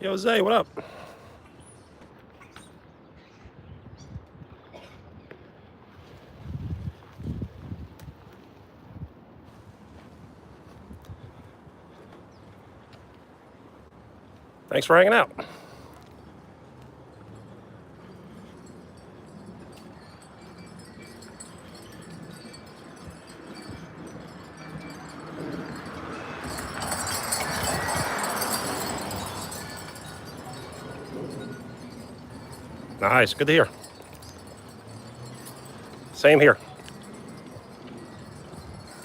Yo, Zay, what up? Thanks for hanging out. Nice, good to hear. Same here.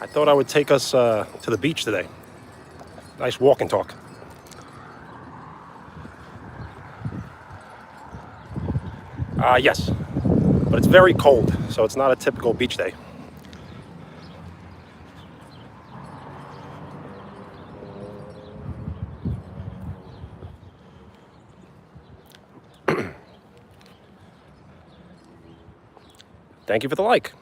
I thought I would take us to the beach today. Nice walk and talk. Yes, but it's very cold, so it's not a typical beach day. Thank you for the like.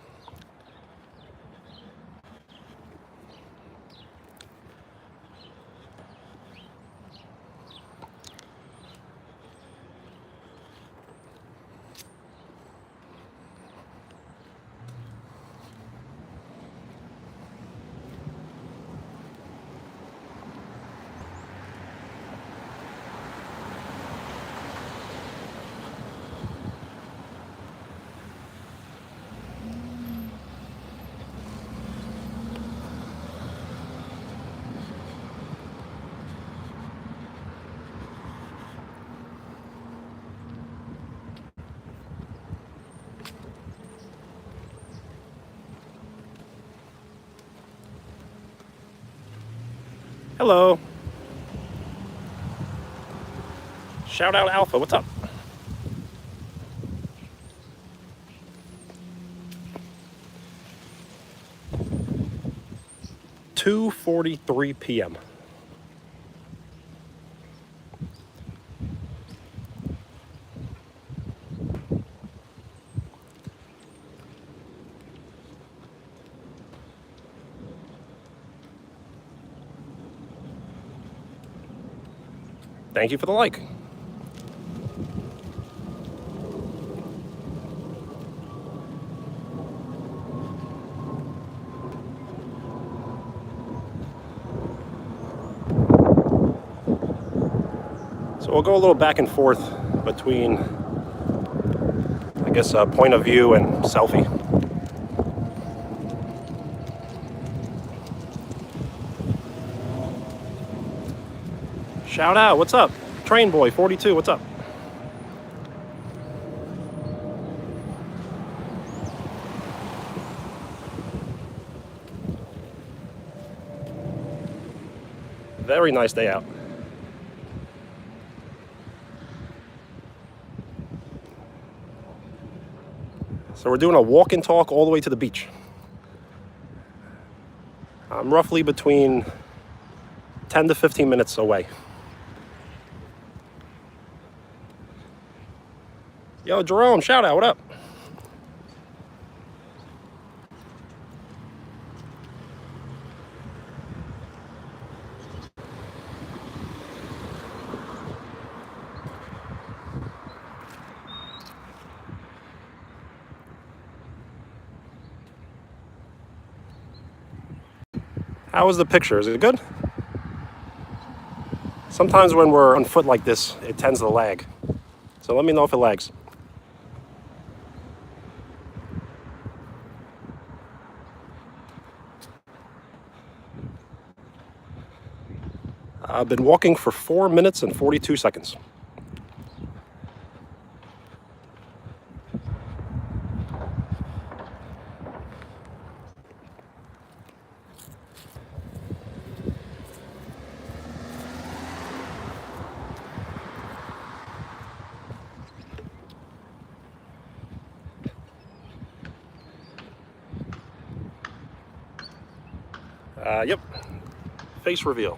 Hello. Shout out Alpha, what's up? $2:43 p.m. Thank you for the like. So we'll go a little back and forth between, I guess, point of view and selfie. Shout out, what's up? Train Boy 42, what's up? Very nice day out. So we're doing a walk and talk all the way to the beach. I'm roughly between 10 to 15 minutes away. Yo, Jerome, shout out, what up? How was the picture? Is it good? Sometimes when we're on foot like this, it tends to lag. So let me know if it lags. I've been walking for 4 minutes and 42 seconds. Yep, face reveal.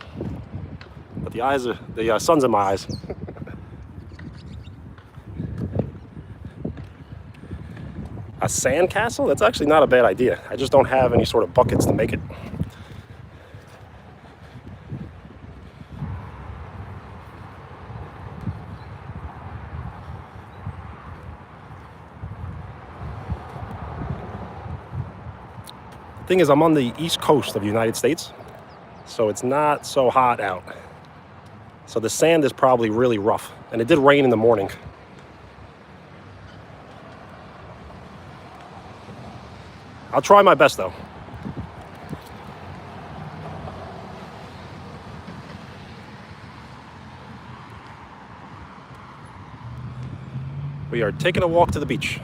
But the eyes are, the sun's in my eyes. A sand castle? That's actually not a bad idea. I just don't have any sort of buckets to make it. Thing is, I'm on the east coast of the United States, so it's not so hot out. So the sand is probably really rough, and it did rain in the morning. I'll try my best though. We are taking a walk to the beach.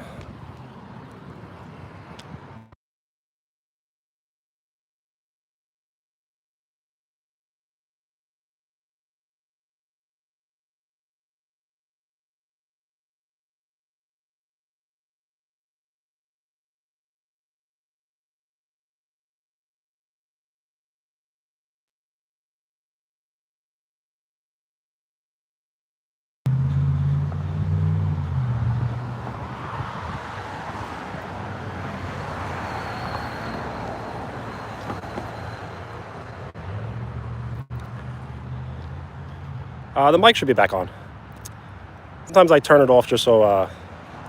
The mic should be back on. Sometimes I turn it off just so,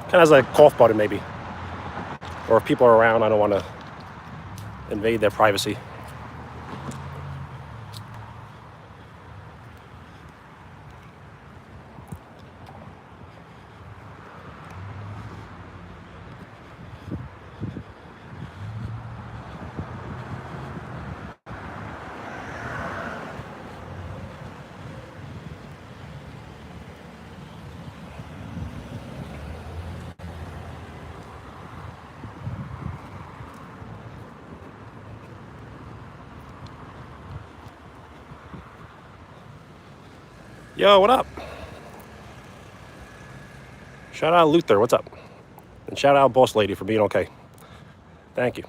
kind of as a cough button maybe. Or if people are around, I don't want to invade their privacy. Yo, what up? Shout out Luther, what's up? And shout out Boss Lady for being okay. Thank you.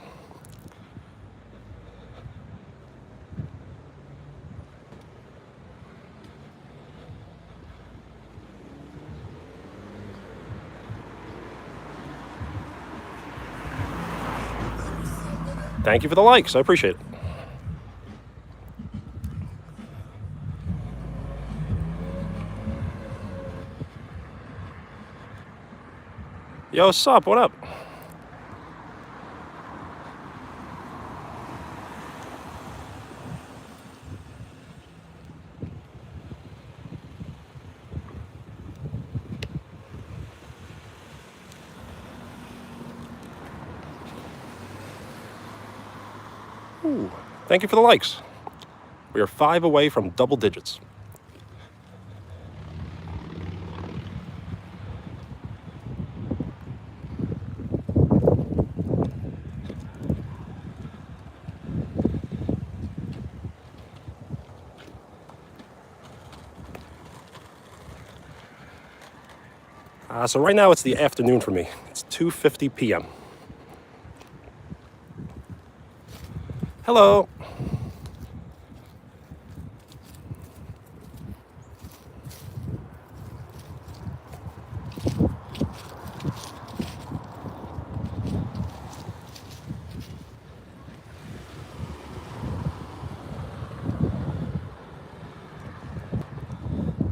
Thank you for the likes, I appreciate it. Yo, what's up? What up? Ooh, thank you for the likes. We are 5 away from double digits. So right now it's the afternoon for me. It's 2:50 p.m. Hello.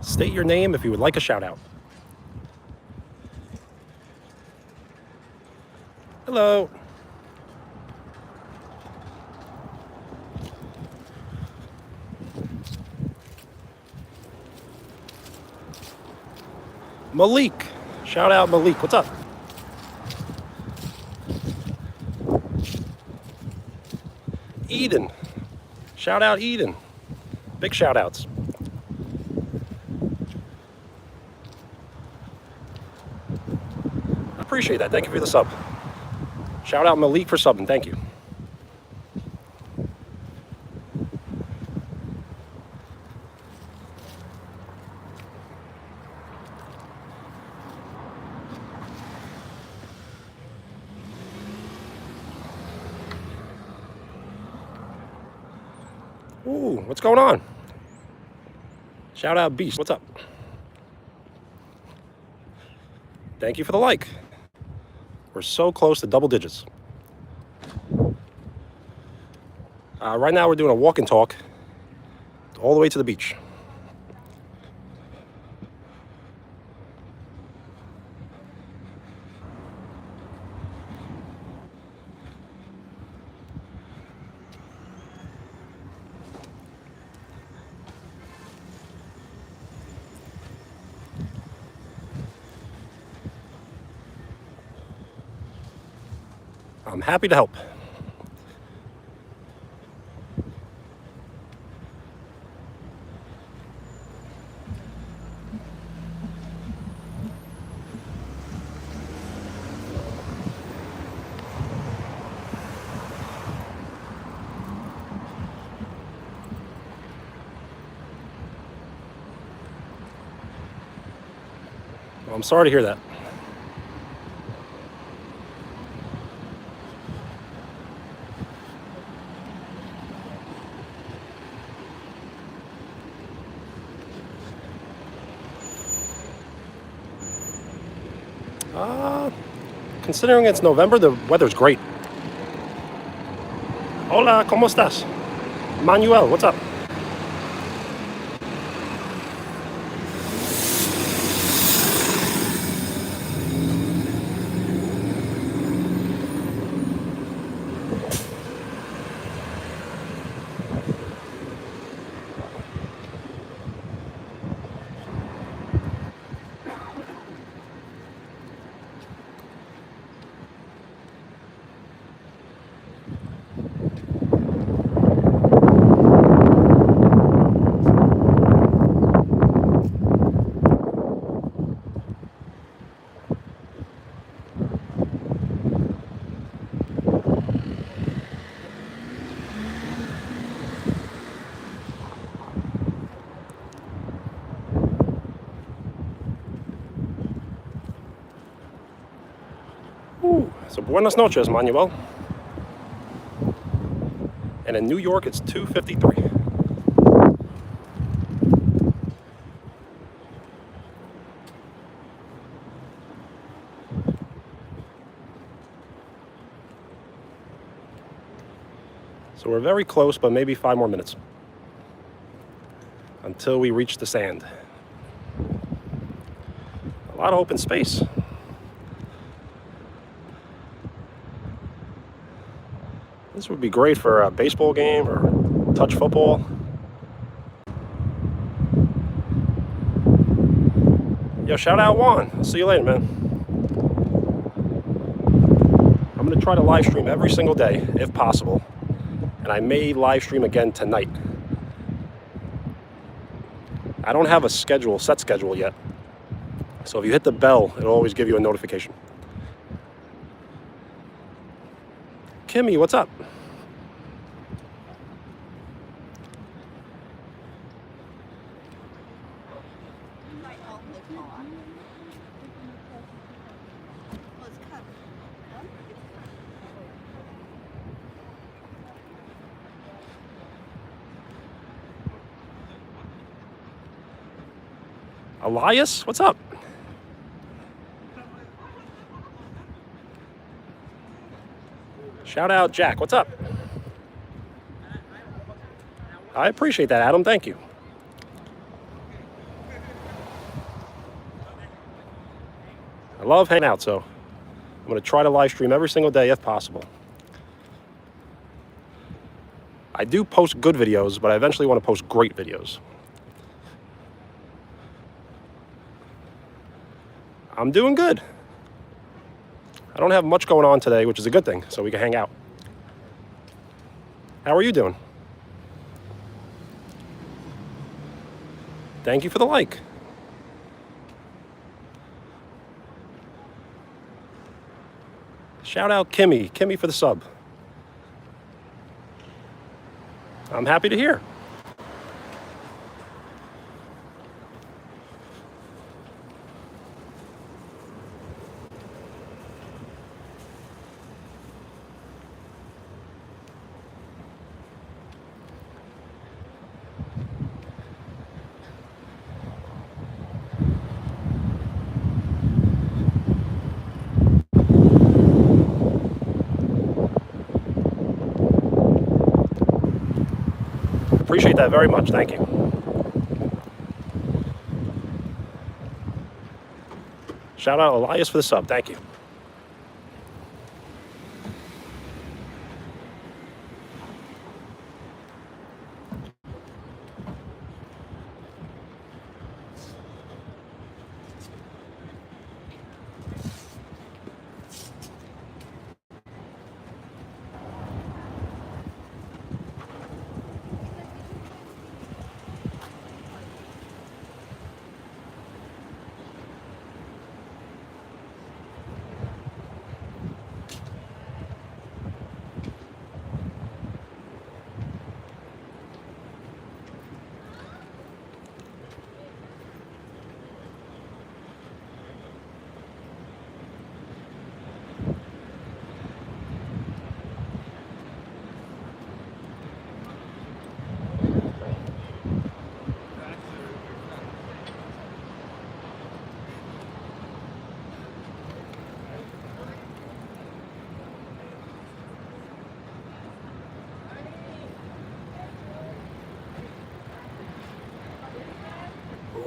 State your name if you would like a shout out. Hello. Malik. Shout out Malik. What's up? Eden. Shout out Eden. Big shout outs. I appreciate that. Thank you for the sub. Shout out Malik for subbing. Thank you. Ooh, what's going on? Shout out Beast. What's up? Thank you for the like. We're so close to double digits. Right now we're doing a walk and talk all the way to the beach. I'm happy to help. Well, I'm sorry to hear that. Considering it's November, the weather's great. Hola, ¿cómo estás? Manuel, what's up? So buenas noches, Manuel. And in New York, it's 2:53. So we're very close, but maybe 5 more minutes until we reach the sand. A lot of open space. This would be great for a baseball game or touch football. Yo, shout out Juan. I'll see you later, man. I'm going to try to live stream every single day, if possible. And I may live stream again tonight. I don't have a set schedule yet. So if you hit the bell, it'll always give you a notification. Kimmy, what's up? Elias, what's up? Shout out Jack, what's up? I appreciate that, Adam, thank you. I love hanging out, so I'm going to try to live stream every single day if possible. I do post good videos, but I eventually want to post great videos. I'm doing good. I don't have much going on today, which is a good thing, so we can hang out. How are you doing? Thank you for the like. Shout out Kimmy for the sub. I'm happy to hear. Appreciate that very much, thank you. Shout out Elias for the sub, thank you.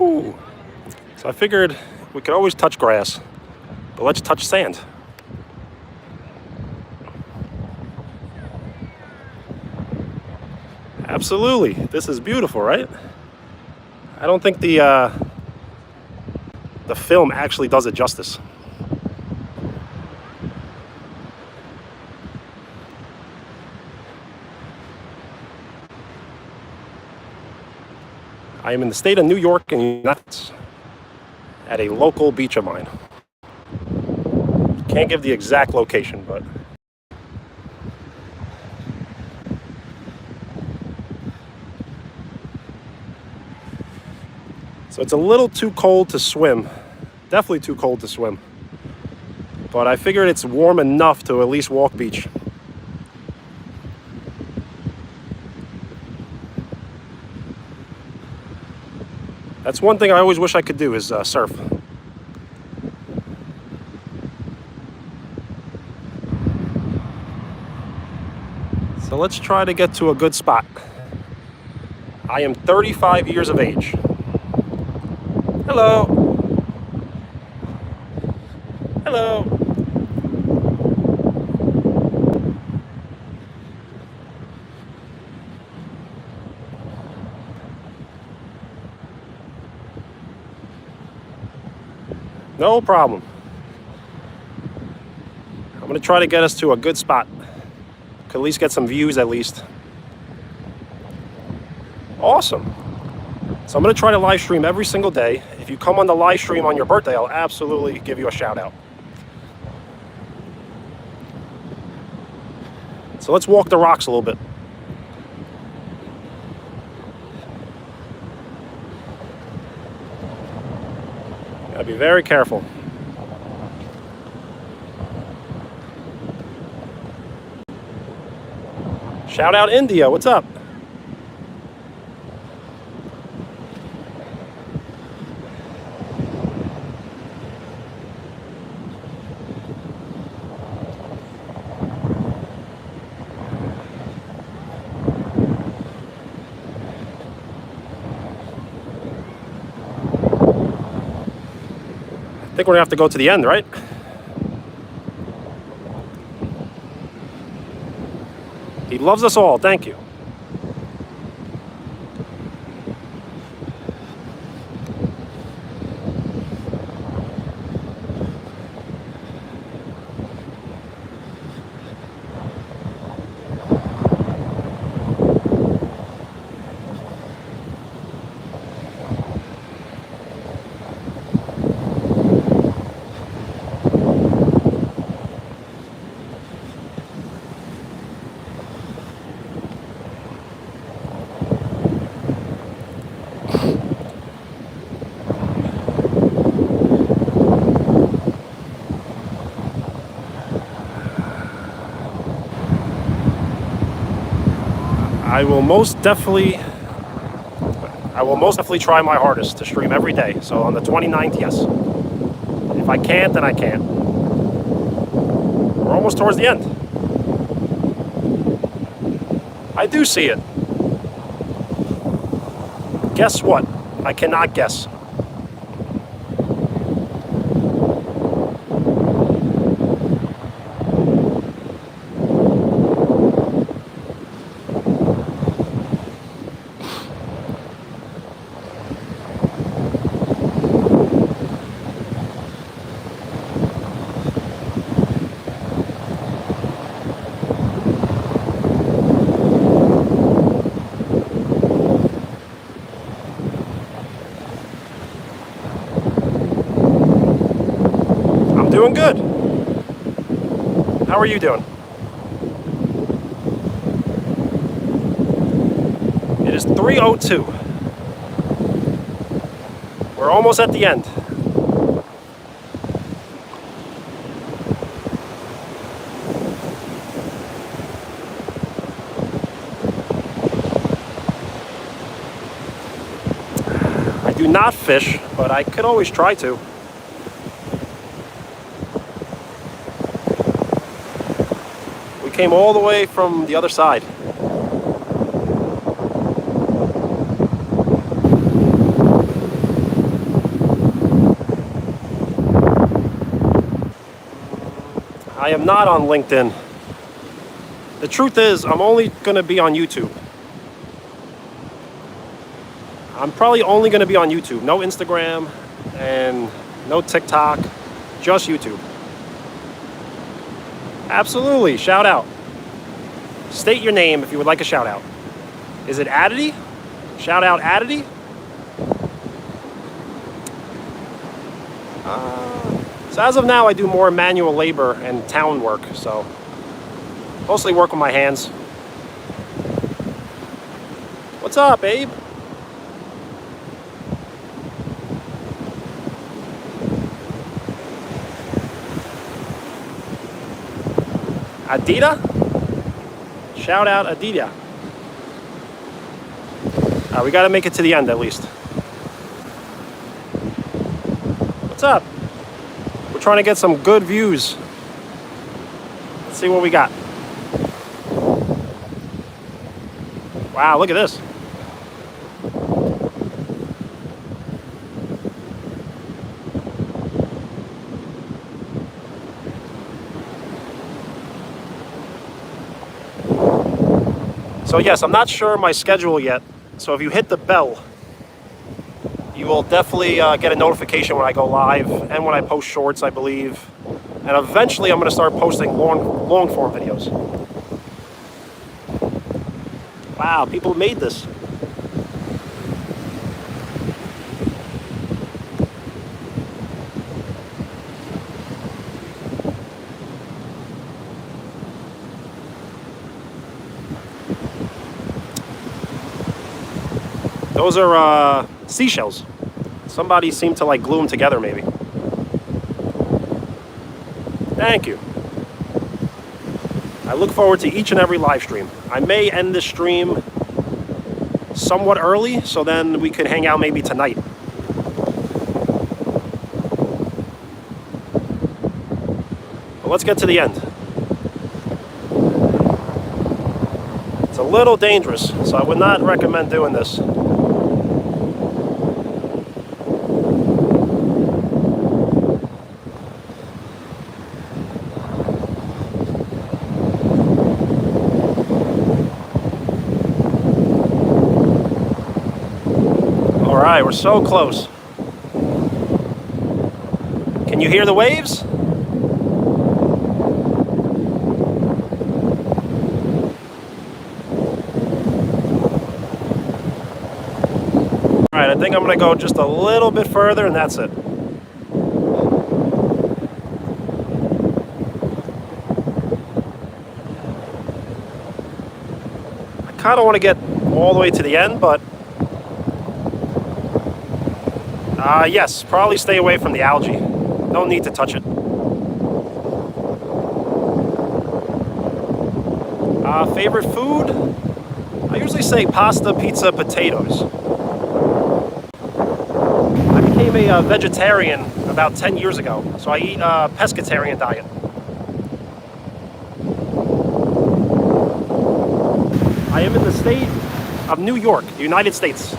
Ooh. So I figured we could always touch grass, but let's touch sand. Absolutely. This is beautiful, right? I don't think the film actually does it justice. I am in the state of New York in the United States at a local beach of mine. Can't give the exact location, but so it's a little too cold to swim. Definitely too cold to swim. But I figured it's warm enough to at least walk beach. That's one thing I always wish I could do is surf. So let's try to get to a good spot. I am 35 years of age. Hello. Hello. No problem. I'm going to try to get us to a good spot. Could at least get some views at least. Awesome. So I'm going to try to live stream every single day. If you come on the live stream on your birthday, I'll absolutely give you a shout out. So let's walk the rocks a little bit. Gotta be very careful. Shout out India, what's up? I think we're gonna have to go to the end, right? He loves us all, thank you. I will most definitely try my hardest to stream every day. So on the 29th, yes. If I can't, then I can't. We're almost towards the end. I do see it. Guess what? I cannot guess. Doing good. How are you doing? It is 3:02. We're almost at the end. I do not fish, but I could always try to. Came all the way from the other side. I am not on LinkedIn. The truth is, I'm only going to be on YouTube. I'm probably only going to be on YouTube. No Instagram and no TikTok, just YouTube. Absolutely, shout out. State your name if you would like a shout out. Is it Adity? Shout out Adity? So as of now, I do more manual labor and town work, so mostly work with my hands. What's up, Abe? Adida? Shout out Adida. We gotta make it to the end at least. What's up? We're trying to get some good views. Let's see what we got. Wow, look at this. So yes, I'm not sure my schedule yet. So if you hit the bell, you will definitely get a notification when I go live and when I post shorts, I believe. And eventually I'm going to start posting long form videos. Wow, people made this. Those are seashells. Somebody seemed to like glue them together maybe. Thank you. I look forward to each and every live stream. I may end this stream somewhat early, so then we could hang out maybe tonight. But let's get to the end. It's a little dangerous, so I would not recommend doing this. Alright, we're so close. Can you hear the waves? Alright, I think I'm going to go just a little bit further and that's it. I kind of want to get all the way to the end, but yes, probably stay away from the algae. No need to touch it. Favorite food? I usually say pasta, pizza, potatoes. I became a vegetarian about 10 years ago, so I eat a pescatarian diet. I am in the state of New York, the United States.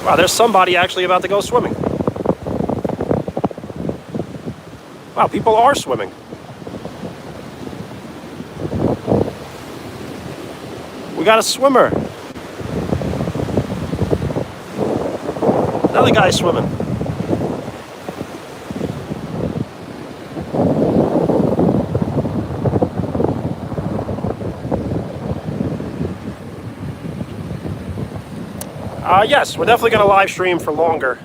Wow, there's somebody actually about to go swimming. Wow, people are swimming. We got a swimmer. Another guy swimming. Yes, we're definitely going to live stream for longer.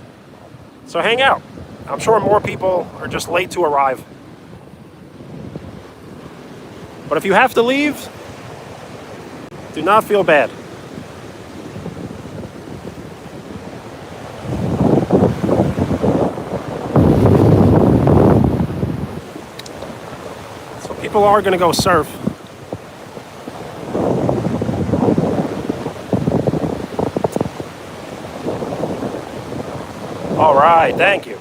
So hang out. I'm sure more people are just late to arrive. But if you have to leave, do not feel bad. So people are going to go surf. All right, thank you.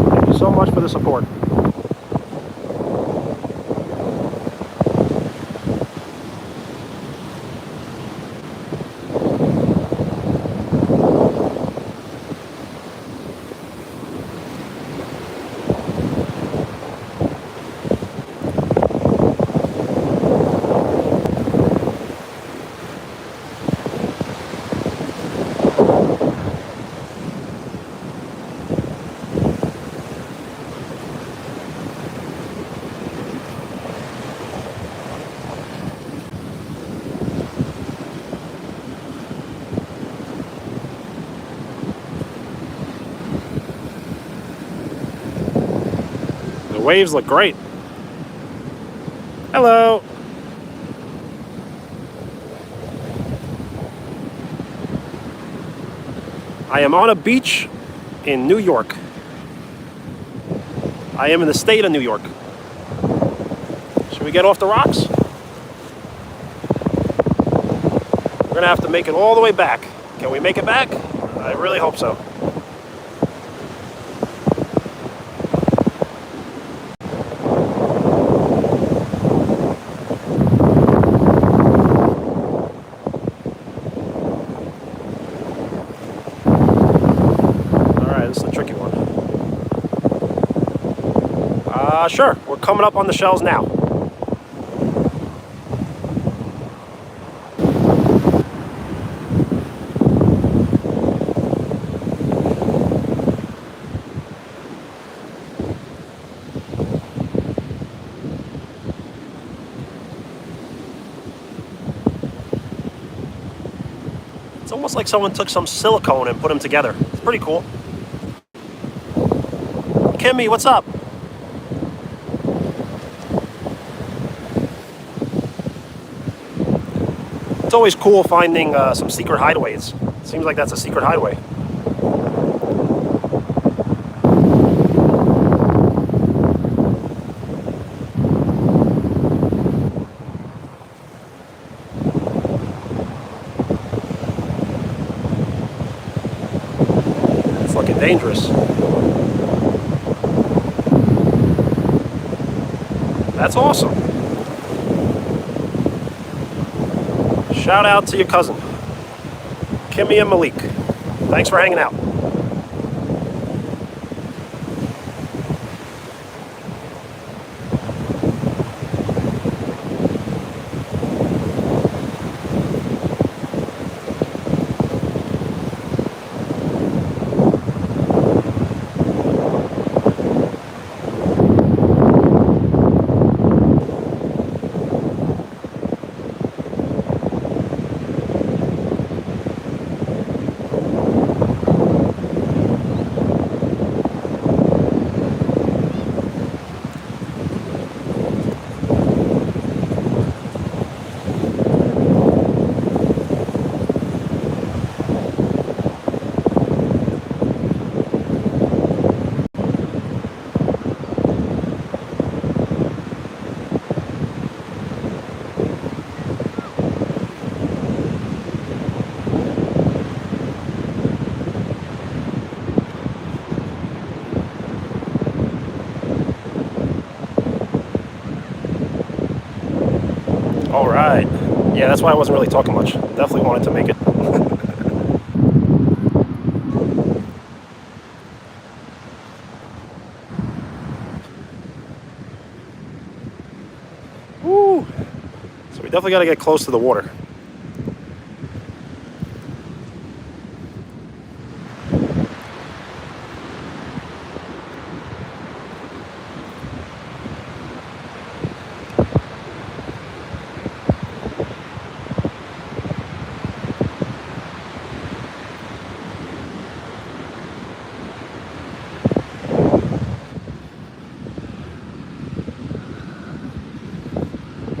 Thank you so much for the support. waves look great. Hello. I am on a beach in New York. I am in the state of New York. Should we get off the rocks? We're gonna have to make it all the way back. Can we make it back? I really hope so. Sure, we're coming up on the shells now. It's almost like someone took some silicone and put them together. It's pretty cool. Kimmy, what's up? It's always cool finding some secret hideaways. Seems like that's a secret hideaway. It's looking dangerous. That's awesome. Shout out to your cousin, Kimmy and Malik. Thanks for hanging out. All right. Yeah, that's why I wasn't really talking much. Definitely wanted to make it. Woo! So we definitely got to get close to the water.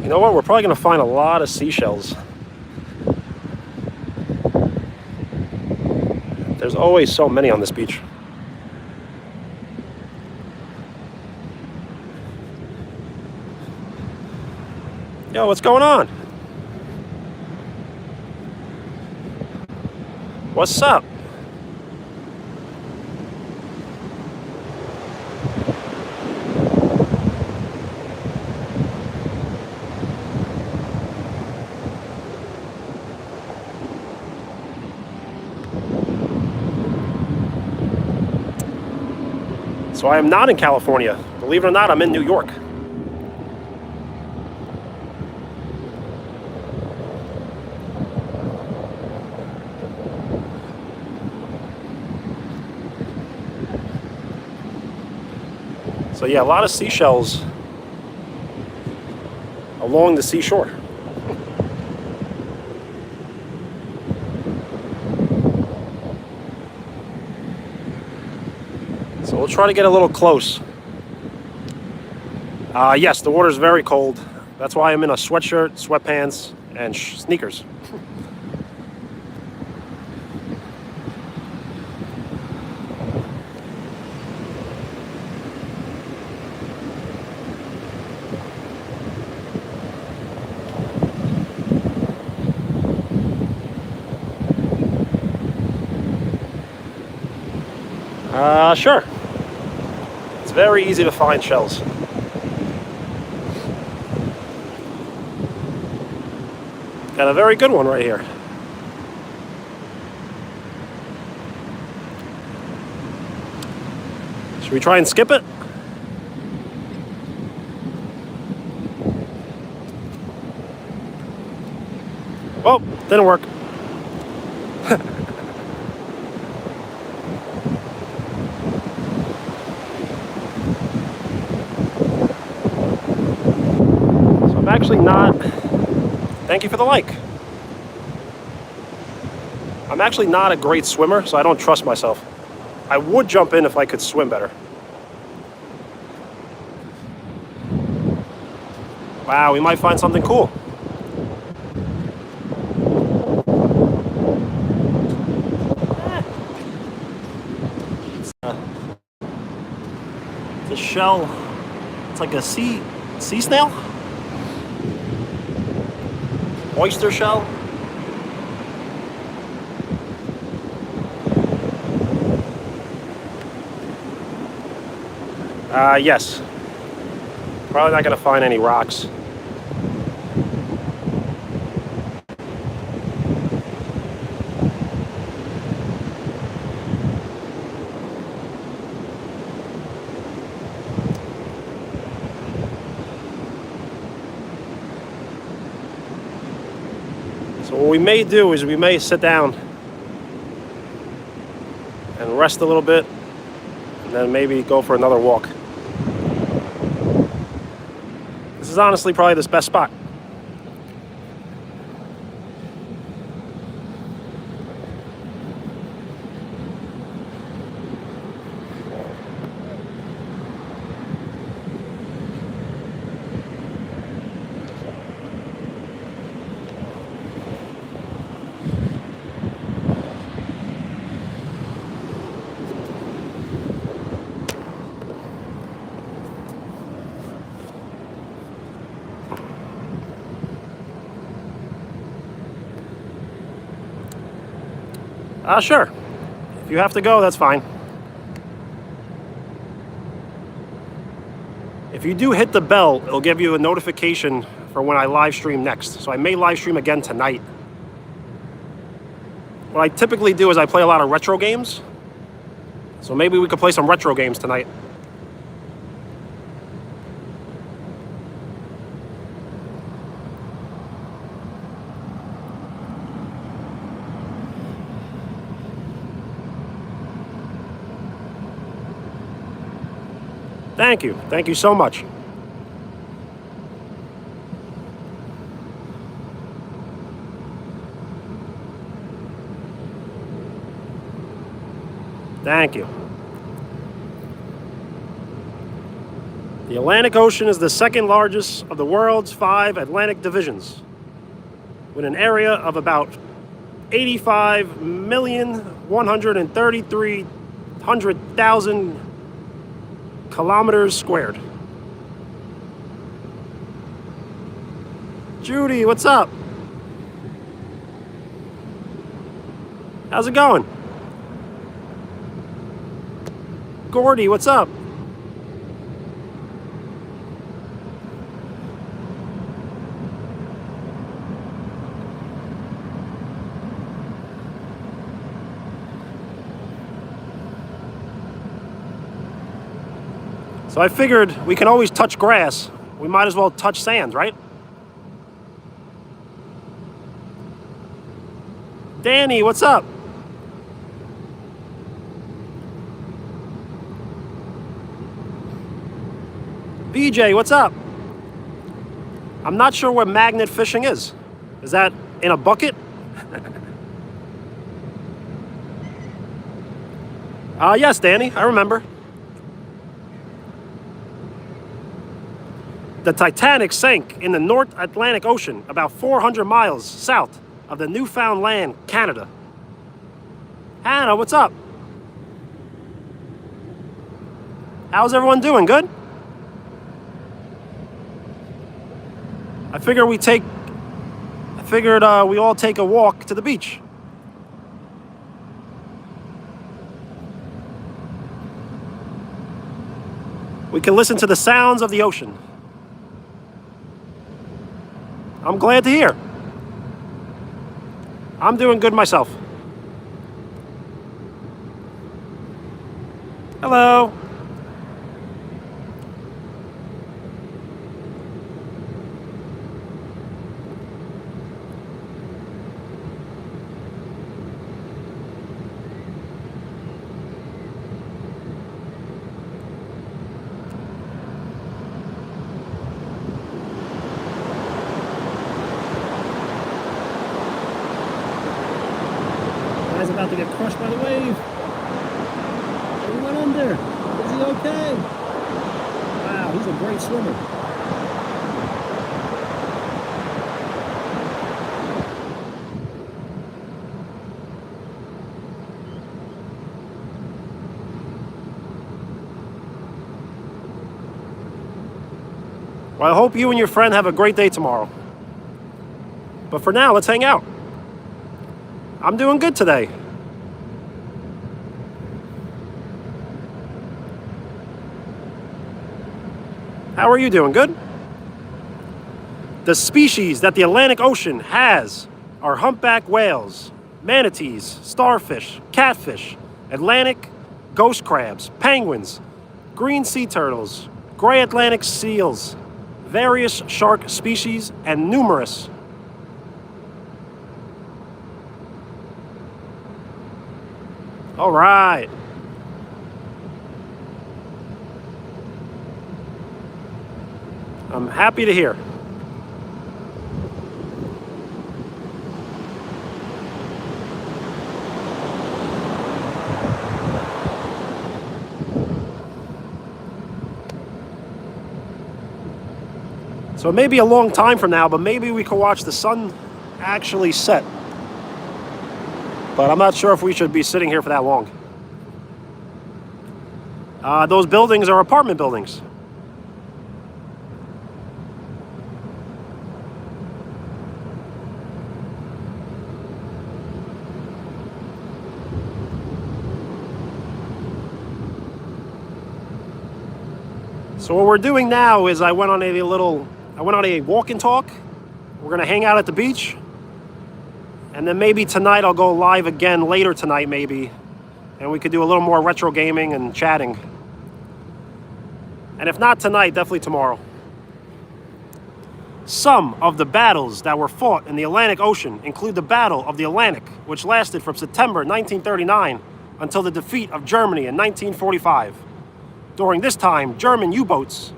You know what? We're probably going to find a lot of seashells. There's always so many on this beach. Yo, what's going on? What's up? So I am not in California. Believe it or not, I'm in New York. So yeah, a lot of seashells along the seashore. So we'll try to get a little close. Yes, the water's very cold. That's why I'm in a sweatshirt, sweatpants, and sneakers. Sure. It's very easy to find shells. Got a very good one right here. Should we try and skip it? Oh, didn't work. So I'm actually not... Thank you for the like. I'm actually not a great swimmer, so I don't trust myself. I would jump in if I could swim better. Wow, we might find something cool. It's a shell. It's like a sea snail? Oyster shell? Yes. Probably not gonna find any rocks. So what we may do is we may sit down and rest a little bit, and then maybe go for another walk. This is honestly probably the best spot. Sure. If you have to go, that's fine. If you do hit the bell, it'll give you a notification for when I live stream next. So I may live stream again tonight. What I typically do is I play a lot of retro games. So maybe we could play some retro games tonight. Thank you. Thank you so much. Thank you. The Atlantic Ocean is the second largest of the world's 5 Atlantic divisions, with an area of about 85,133,000 kilometers squared. Judy, what's up? How's it going? Gordy, what's up? So I figured we can always touch grass. We might as well touch sand, right? Danny, what's up? BJ, what's up? I'm not sure where magnet fishing is. Is that in a bucket? Yes, Danny, I remember. The Titanic sank in the North Atlantic Ocean about 400 miles south of the Newfoundland, Canada. Hannah, what's up? How's everyone doing? Good? I figured we all take a walk to the beach. We can listen to the sounds of the ocean. I'm glad to hear. I'm doing good myself. Hello. Guy's about to get crushed by the wave. He went under. Is he okay? Wow, he's a great swimmer. Well, I hope you and your friend have a great day tomorrow. But for now, let's hang out. I'm doing good today. How are you doing? Good? The species that the Atlantic Ocean has are humpback whales, manatees, starfish, catfish, Atlantic ghost crabs, penguins, green sea turtles, gray Atlantic seals, various shark species, and numerous. All right. I'm happy to hear. So it may be a long time from now, but maybe we could watch the sun actually set. But I'm not sure if we should be sitting here for that long. Those buildings are apartment buildings. So what we're doing now is I went on a walk and talk. We're gonna hang out at the beach. And then maybe tonight I'll go live again later tonight maybe. And we could do a little more retro gaming and chatting. And if not tonight, definitely tomorrow. Some of the battles that were fought in the Atlantic Ocean include the Battle of the Atlantic, which lasted from September 1939 until the defeat of Germany in 1945. During this time, German U-boats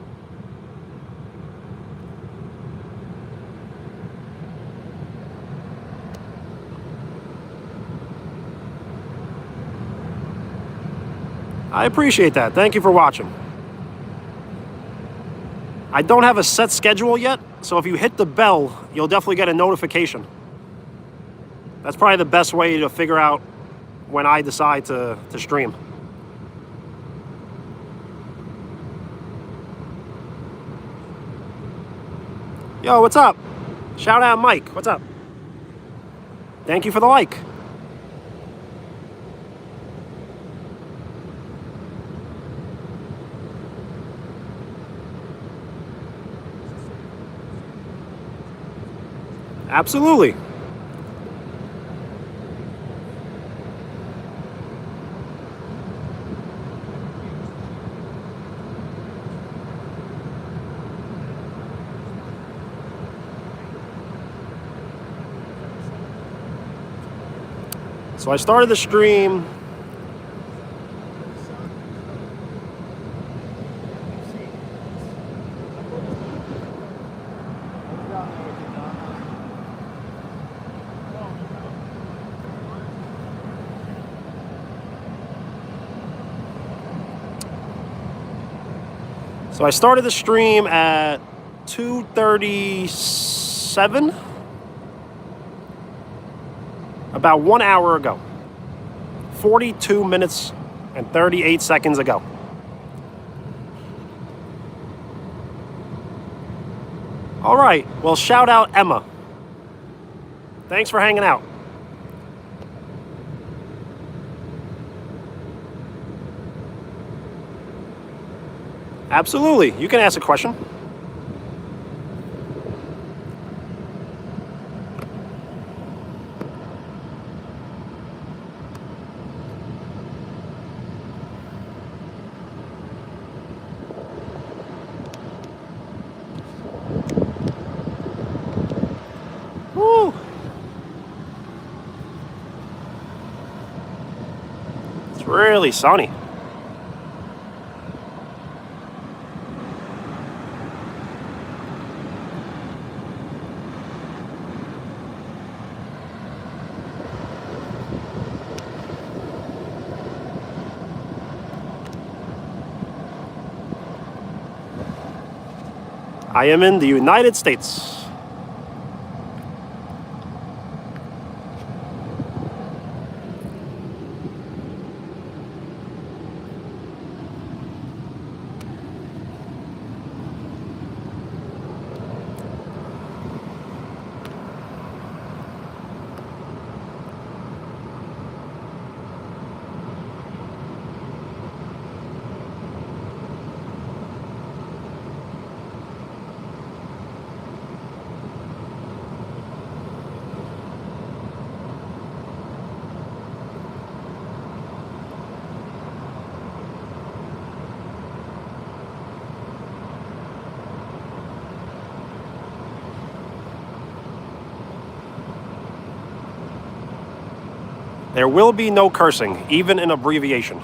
I appreciate that. Thank you for watching. I don't have a set schedule yet, so if you hit the bell, you'll definitely get a notification. That's probably the best way to figure out when I decide to stream. Yo, what's up? Shout out Mike. What's up? Thank you for the like. Absolutely. So I started the stream. So I started the stream at 2:37. About 1 hour ago. 42 minutes and 38 seconds ago. All right, well, shout out Emma. Thanks for hanging out. Absolutely, you can ask a question. Woo. It's really sunny. I am in the United States. There will be no cursing, even in abbreviation.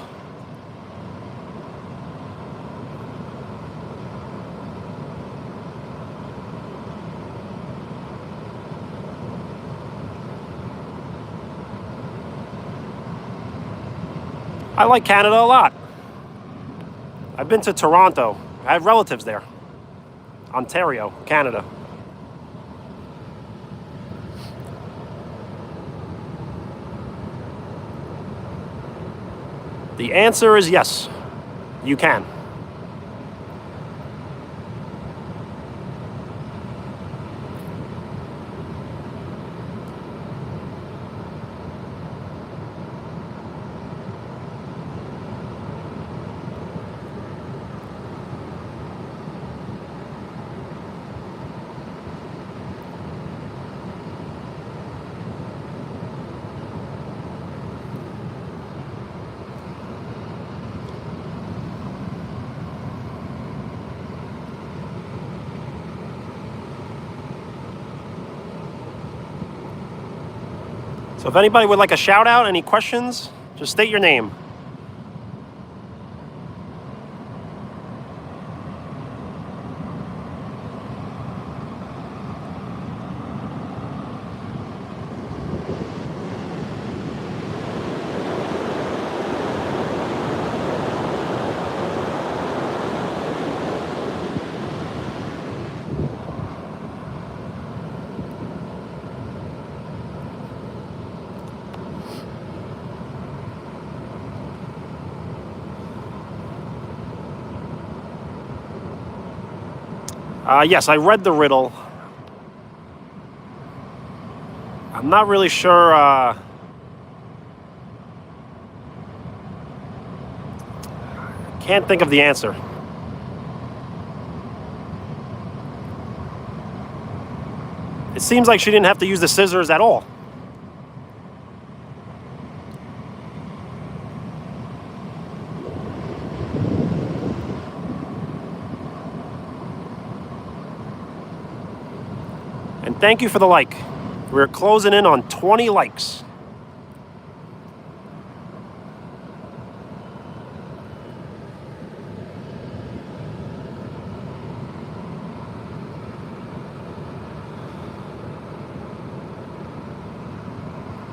I like Canada a lot. I've been to Toronto. I have relatives there. Ontario, Canada. The answer is yes, you can. So if anybody would like a shout out, any questions, just state your name. Yes, I read the riddle. I'm not really sure. Can't think of the answer. It seems like she didn't have to use the scissors at all. And thank you for the like. We're closing in on 20 likes.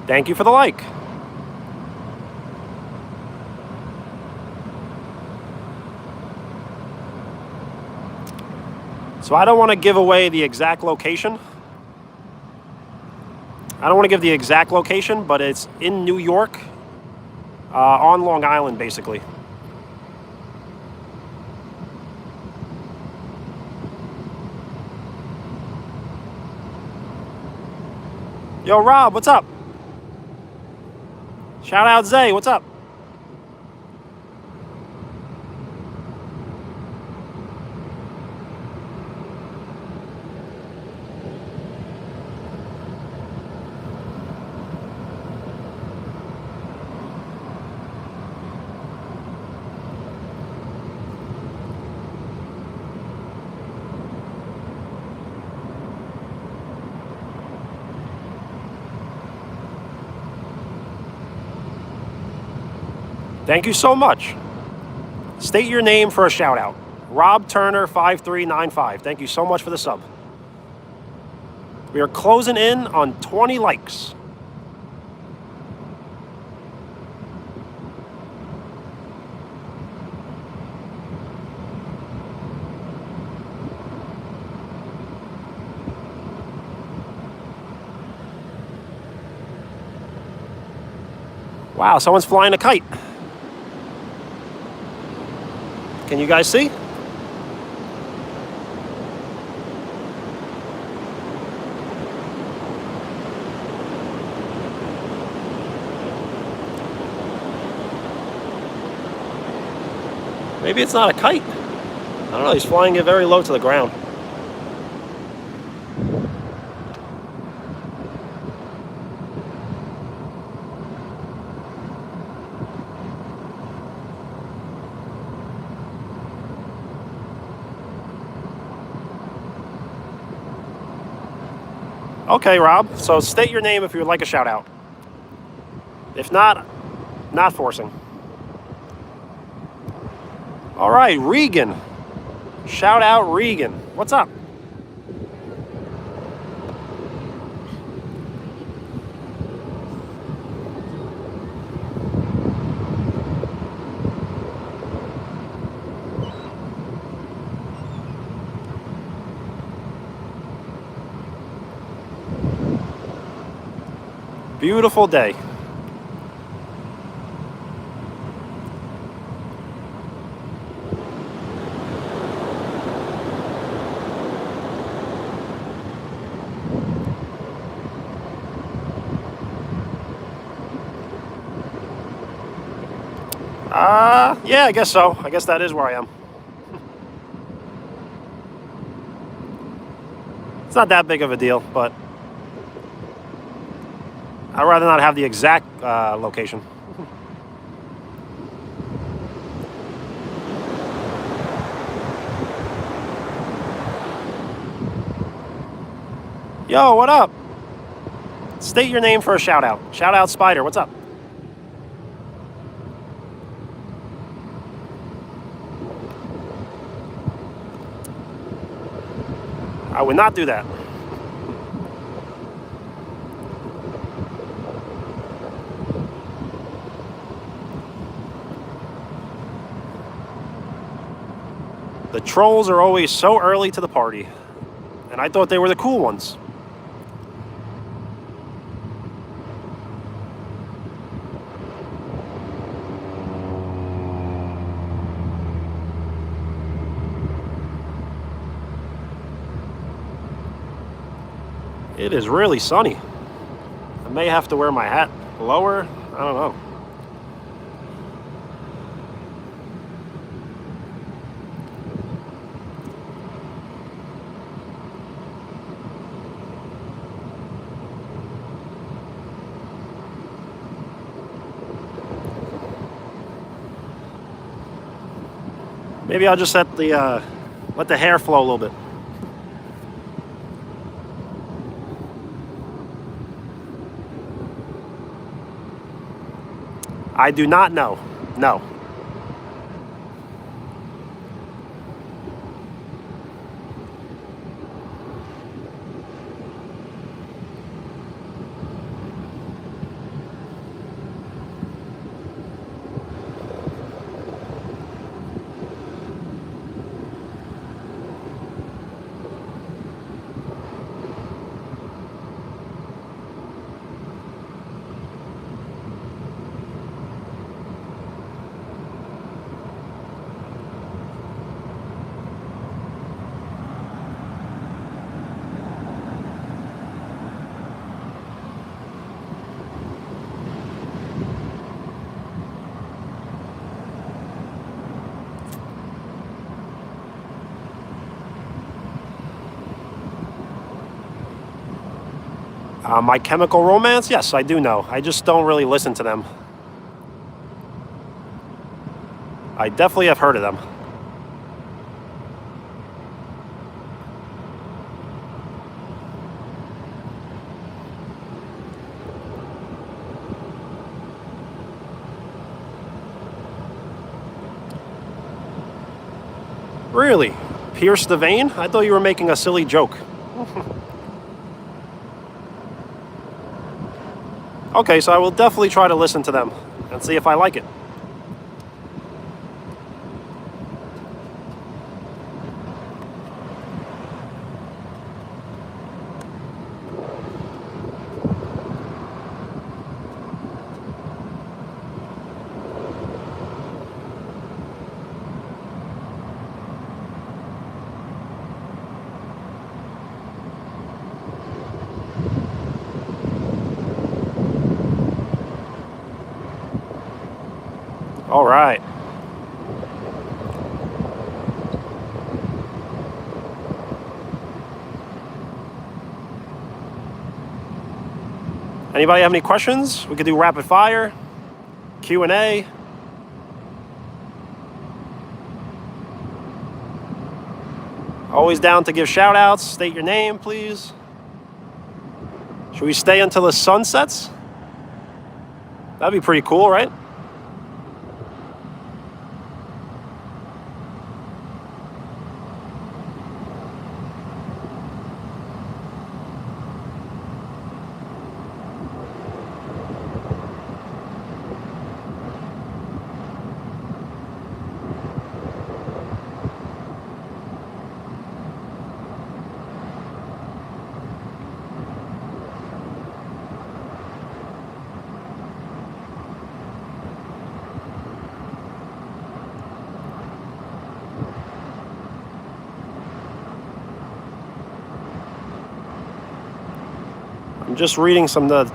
Thank you for the like. So I don't want to give away the exact location. I don't want to give the exact location, but it's in New York, on Long Island, basically. Yo, Rob, what's up? Shout out Zay, what's up? Thank you so much. State your name for a shout out. Rob Turner 5395. Thank you so much for the sub. We are closing in on 20 likes. Wow, someone's flying a kite. Can you guys see? Maybe it's not a kite. I don't know, he's flying it very low to the ground. Okay, Rob, so state your name if you would like a shout out. If not, not forcing. All right, Regan. Shout out Regan. What's up? Beautiful day. Yeah, I guess so. I guess that is where I am. It's not that big of a deal, but I'd rather not have the exact location. Yo, what up? State your name for a shout out. Shout out Spider, what's up? I would not do that. The trolls are always so early to the party, and I thought they were the cool ones. It is really sunny. I may have to wear my hat lower. I don't know. Maybe I'll just let the hair flow a little bit. I do not know. No. My Chemical Romance? Yes, I do know. I just don't really listen to them. I definitely have heard of them. Really? Pierce the Vein? I thought you were making a silly joke. Okay, so I will definitely try to listen to them and see if I like it. All right. Anybody have any questions? We could do rapid fire, Q&A. Always down to give shout outs. State your name, please. Should we stay until the sun sets? That'd be pretty cool, right? I'm just reading some of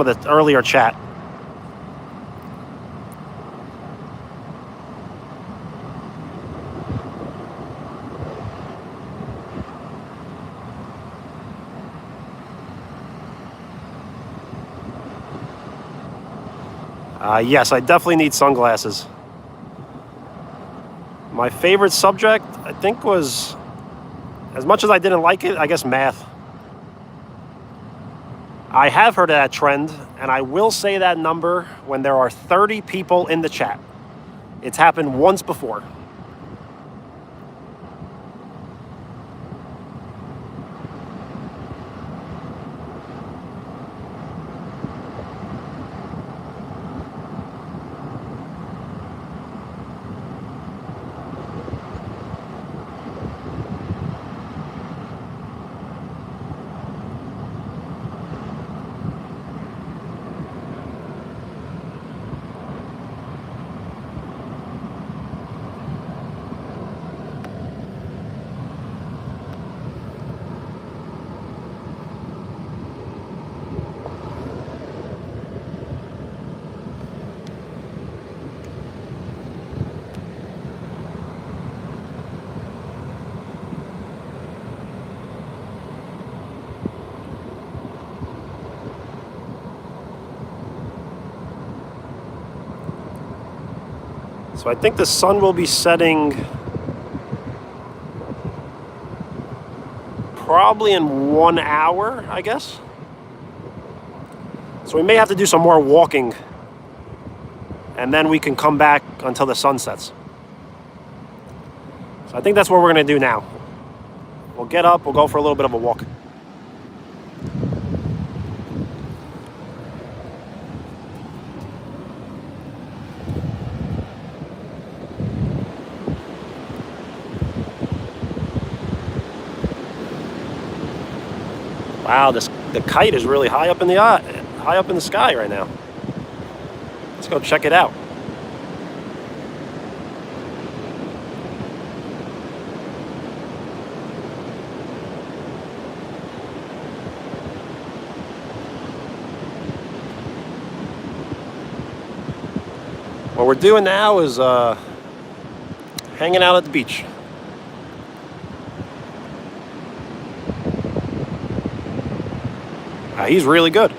the earlier chat. Yes, I definitely need sunglasses. My favorite subject, I think, was, as much as I didn't like it, I guess math. I have heard of that trend, and I will say that number when there are 30 people in the chat. It's happened once before. So I think the sun will be setting probably in 1 hour, I guess. So we may have to do some more walking, and then we can come back until the sun sets. So I think that's what we're going to do now. We'll get up, we'll go for a little bit of a walk. Wow, the kite is really high up in the sky right now. Let's go check it out. What we're doing now is hanging out at the beach. He's really good.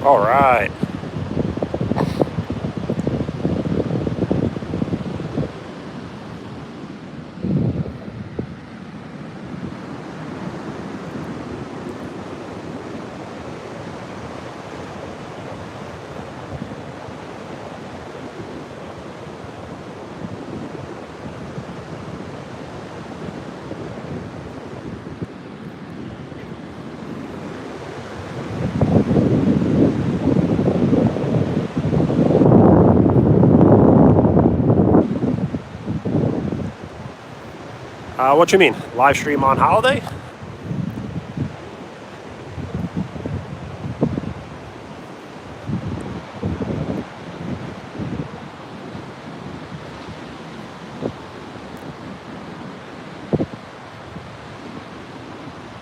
All right. What you mean? Live stream on holiday?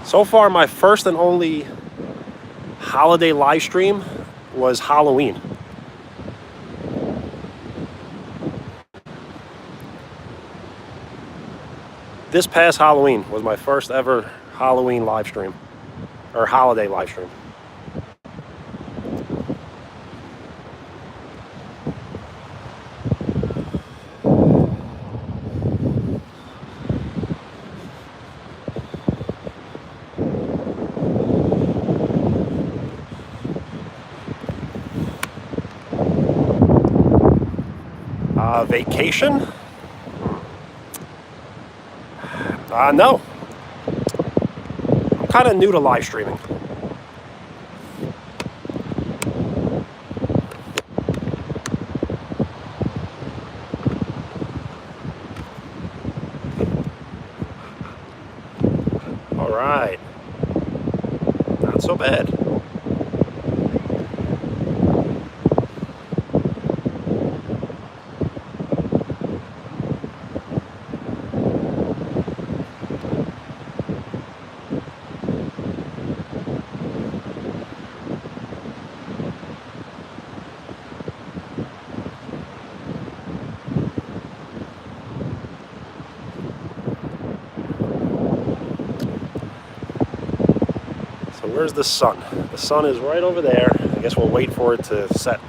So far, my first and only holiday live stream was Halloween. This past Halloween was my first ever Halloween live stream, or holiday live stream. Vacation? No. I'm kind of new to live streaming. All right. Not so bad. So where's the sun? The sun is right over there. I guess we'll wait for it to set.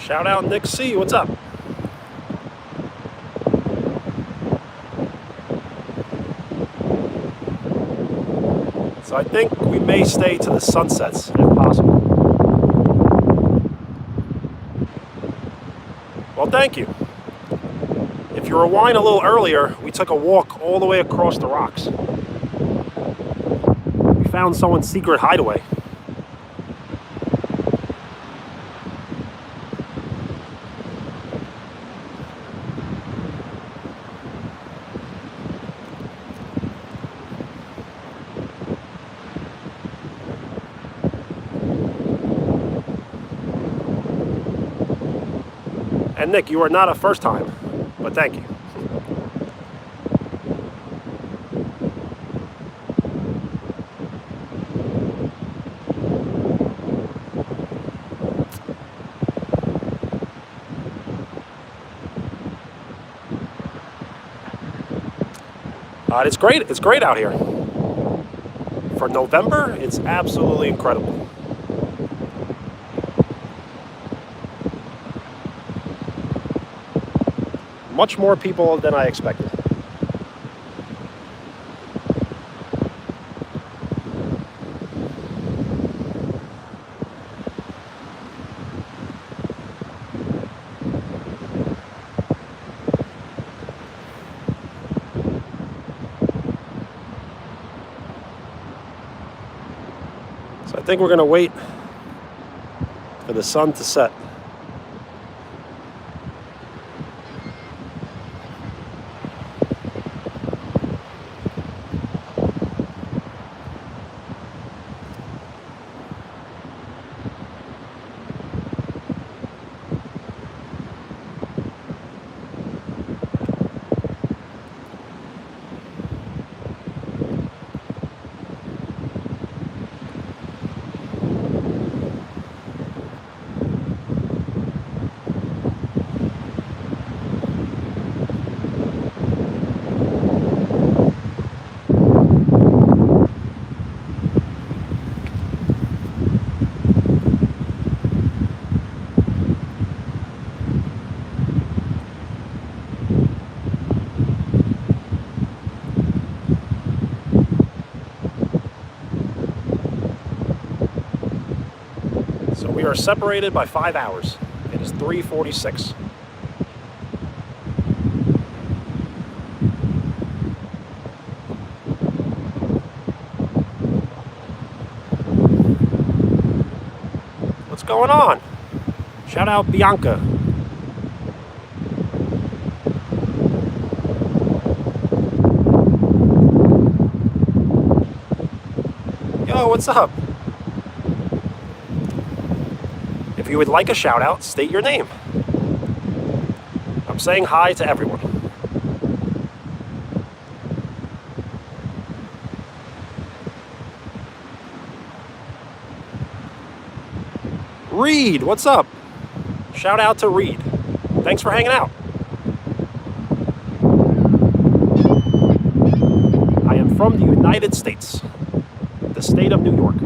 Shout out Nick C. What's up? So I think we may stay to the sunsets if possible. Well, thank you. If you rewind a little earlier, we took a walk all the way across the rocks. We found someone's secret hideaway. And Nick, you are not a first time, but thank you. But it's great. It's great out here. For November, it's absolutely incredible. Much more people than I expected. So I think we're going to wait for the sun to set. So we are separated by 5 hours. It is 3:46. What's going on? Shout out Bianca. Yo, what's up? If you would like a shout out, state your name. I'm saying hi to everyone. Reed, what's up? Shout out to Reed. Thanks for hanging out. I am from the United States, the state of New York.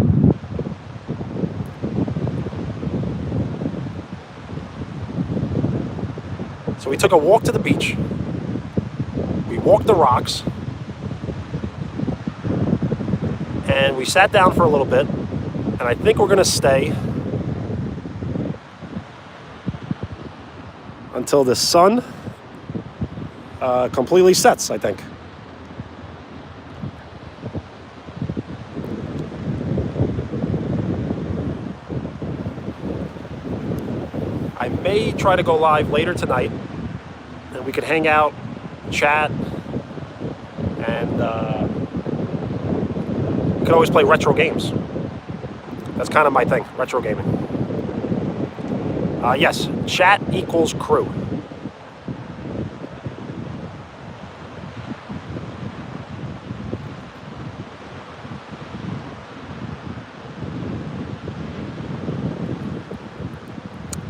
So we took a walk to the beach. We walked the rocks. And we sat down for a little bit. And I think we're going to stay until the sun completely sets, I think. I may try to go live later tonight, and we could hang out, chat, and we could always play retro games. That's kind of my thing, retro gaming. Yes, chat equals crew.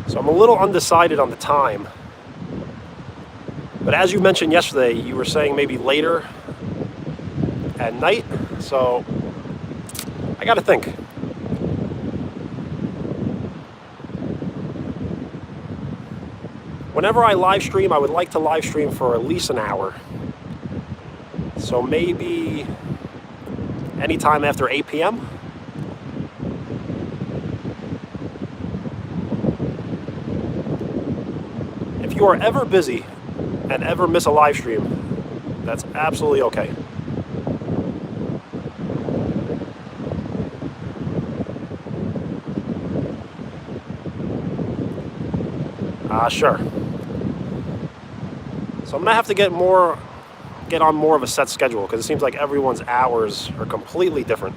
So I'm a little undecided on the time. But as you mentioned yesterday, you were saying maybe later at night. So I got to think. Whenever I live stream, I would like to live stream for at least an hour. So maybe anytime after 8 p.m. If you are ever busy and ever miss a live stream, that's absolutely okay. Sure. So I'm gonna have to get on more of a set schedule, because it seems like everyone's hours are completely different.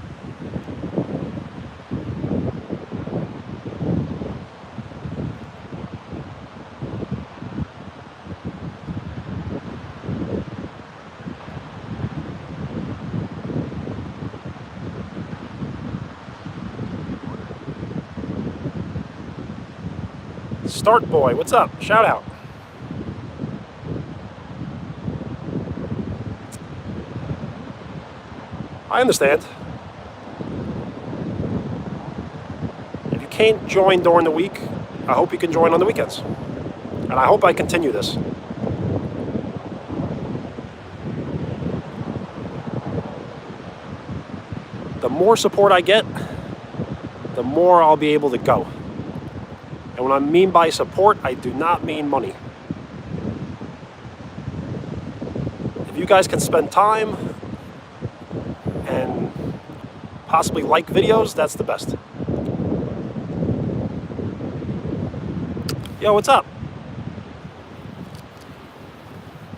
Start Boy, what's up? Shout out. I understand. If you can't join during the week, I hope you can join on the weekends. And I hope I continue this. The more support I get, the more I'll be able to go. And when I mean by support, I do not mean money. If you guys can spend time and possibly like videos, that's the best. Yo, what's up?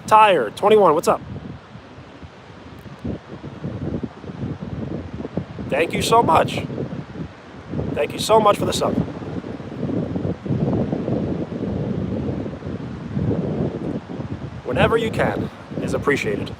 Tired, 21, what's up? Thank you so much. Thank you so much for the sub. Whenever you can is appreciated.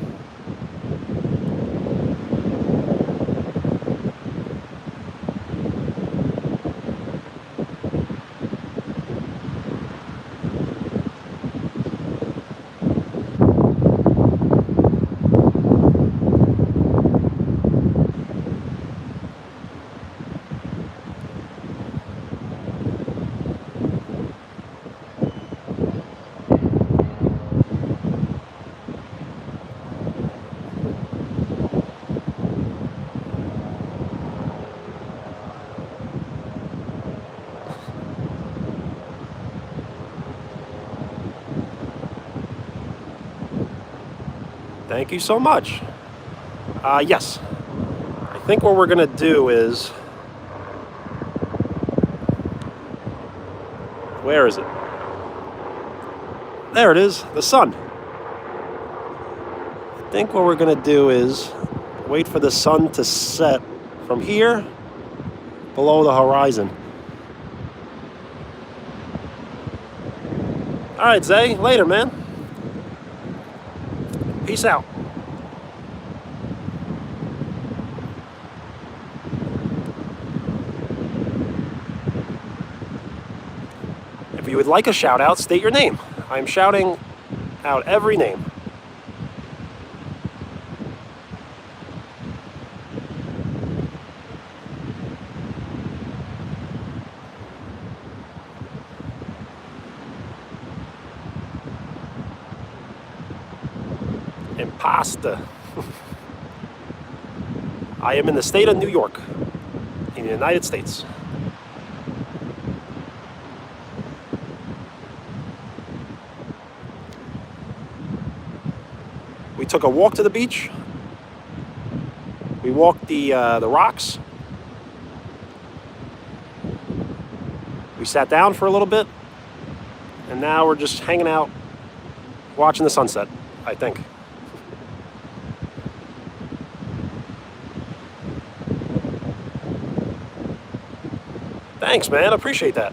Thank you so much. Yes. I think what we're going to do is... Where is it? There it is, the sun. I think what we're going to do is wait for the sun to set from here below the horizon. All right, Zay, later, man. Peace out. If you would like a shout out, state your name. I'm shouting out every name. Impasta. I am in the state of New York, in the United States. We took a walk to the beach. We walked the rocks. We sat down for a little bit, and now we're just hanging out, watching the sunset, I think. Thanks, man. I appreciate that.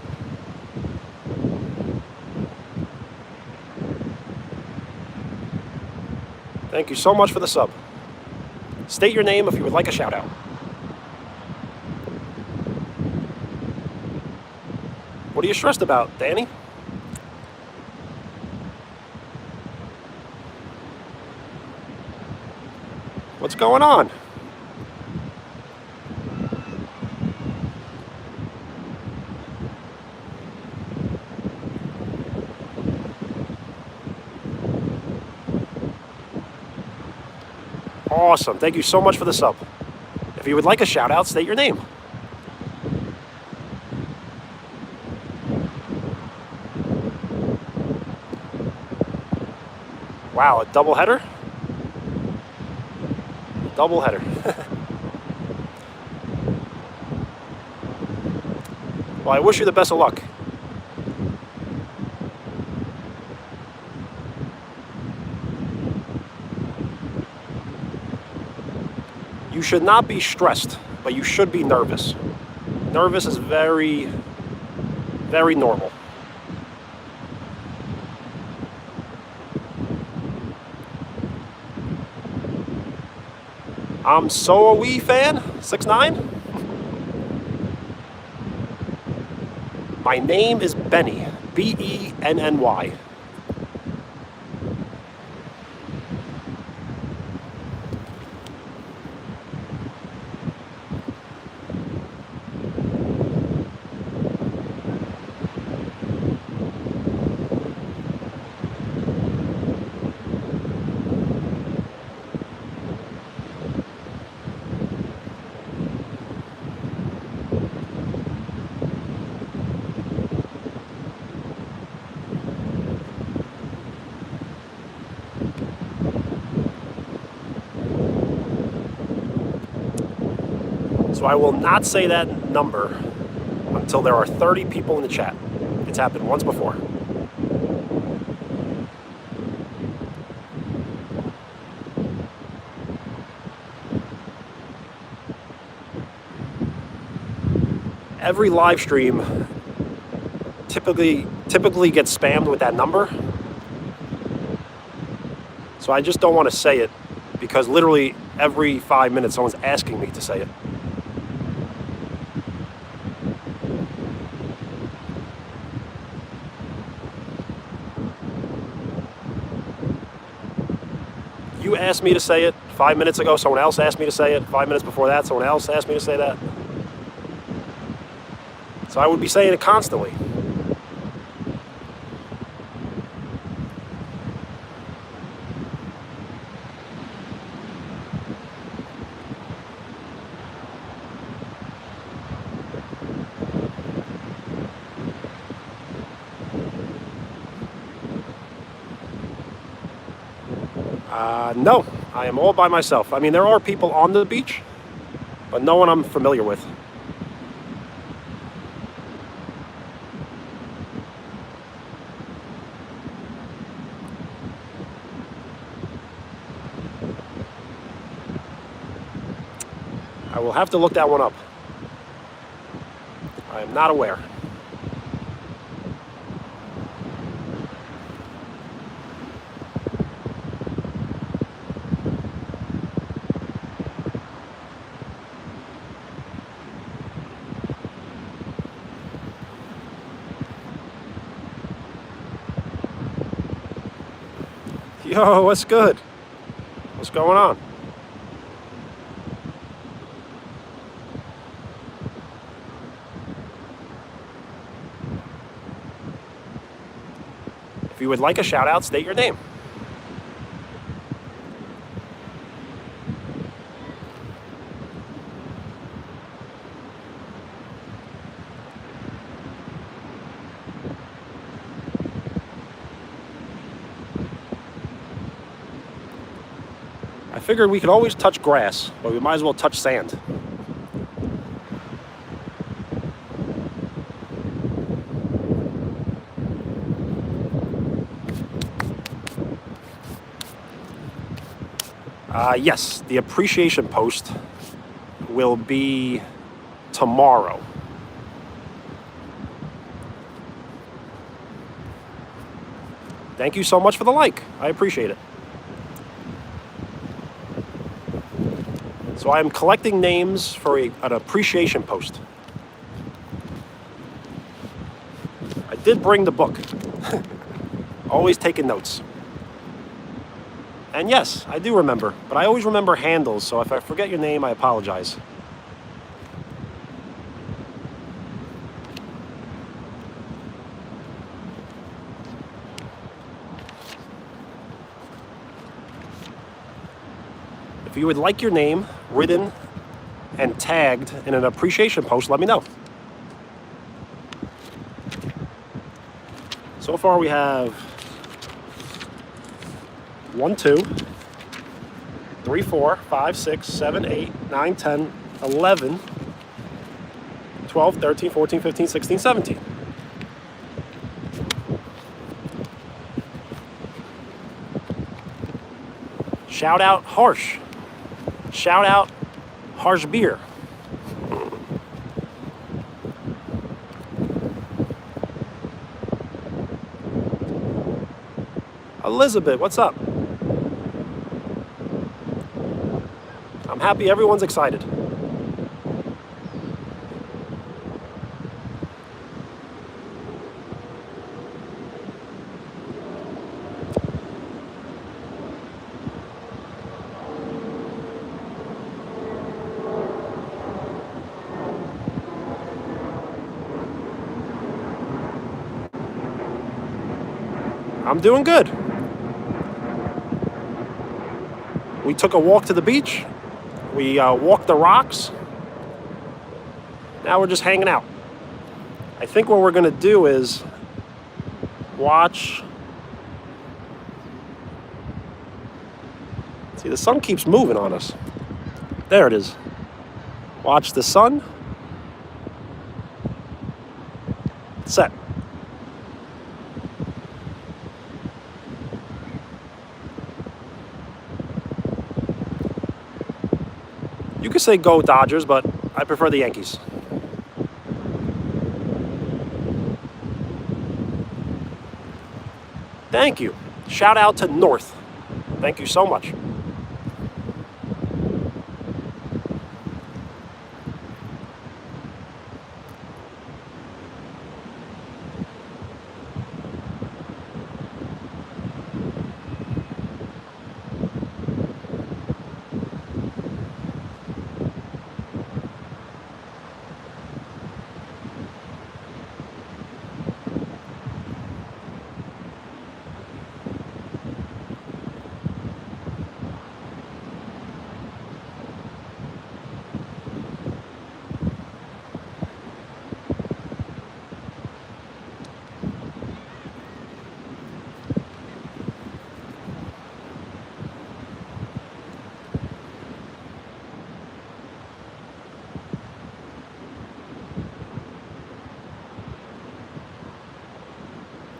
Thank you so much for the sub. State your name if you would like a shout out. What are you stressed about, Danny? What's going on? Awesome. Thank you so much for the sub. If you would like a shout out, state your name. Wow, a double header? Double header. Well, I wish you the best of luck. You should not be stressed, but you should be nervous. Nervous is very, very normal. I'm so a wee fan, 6'9". My name is Benny, Benny. So I will not say that number until there are 30 people in the chat. It's happened once before. Every live stream typically gets spammed with that number. So I just don't want to say it because literally every 5 minutes someone's asking me to say it. You asked me to say it 5 minutes ago, someone else asked me to say it. 5 minutes before that, someone else asked me to say that. So I would be saying it constantly. No, I am all by myself. I mean, there are people on the beach, but no one I'm familiar with. I will have to look that one up. I am not aware. Yo, what's good? What's going on? If you would like a shout out, state your name. I figured we could always touch grass, but we might as well touch sand. Yes, the appreciation post will be tomorrow. Thank you so much for the like. I appreciate it. So I'm collecting names for an appreciation post. I did bring the book. Always taking notes. And yes, I do remember, but I always remember handles, so if I forget your name, I apologize. If you would like your name written and tagged in an appreciation post, let me know. So far we have 1, 2, 3, 4, 5, 6, 7, 8, 9, 10, 11, 12, 13, 14, 15, 16, 17. Shout out Harsh. Shout out Harsh Beer. Elizabeth, what's up? I'm happy everyone's excited. I'm doing good. We took a walk to the beach. We walked the rocks. Now we're just hanging out. I think what we're going to do is watch. See, the sun keeps moving on us. There it is. Watch the sun. Set. You could say go Dodgers, but I prefer the Yankees. Thank you. Shout out to North. Thank you so much.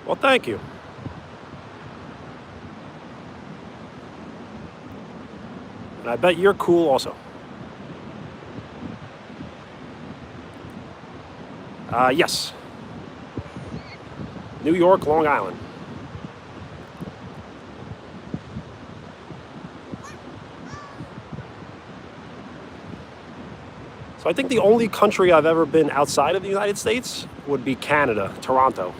Well, thank you. And I bet you're cool also. Yes. New York, Long Island. So I think the only country I've ever been outside of the United States would be Canada, Toronto.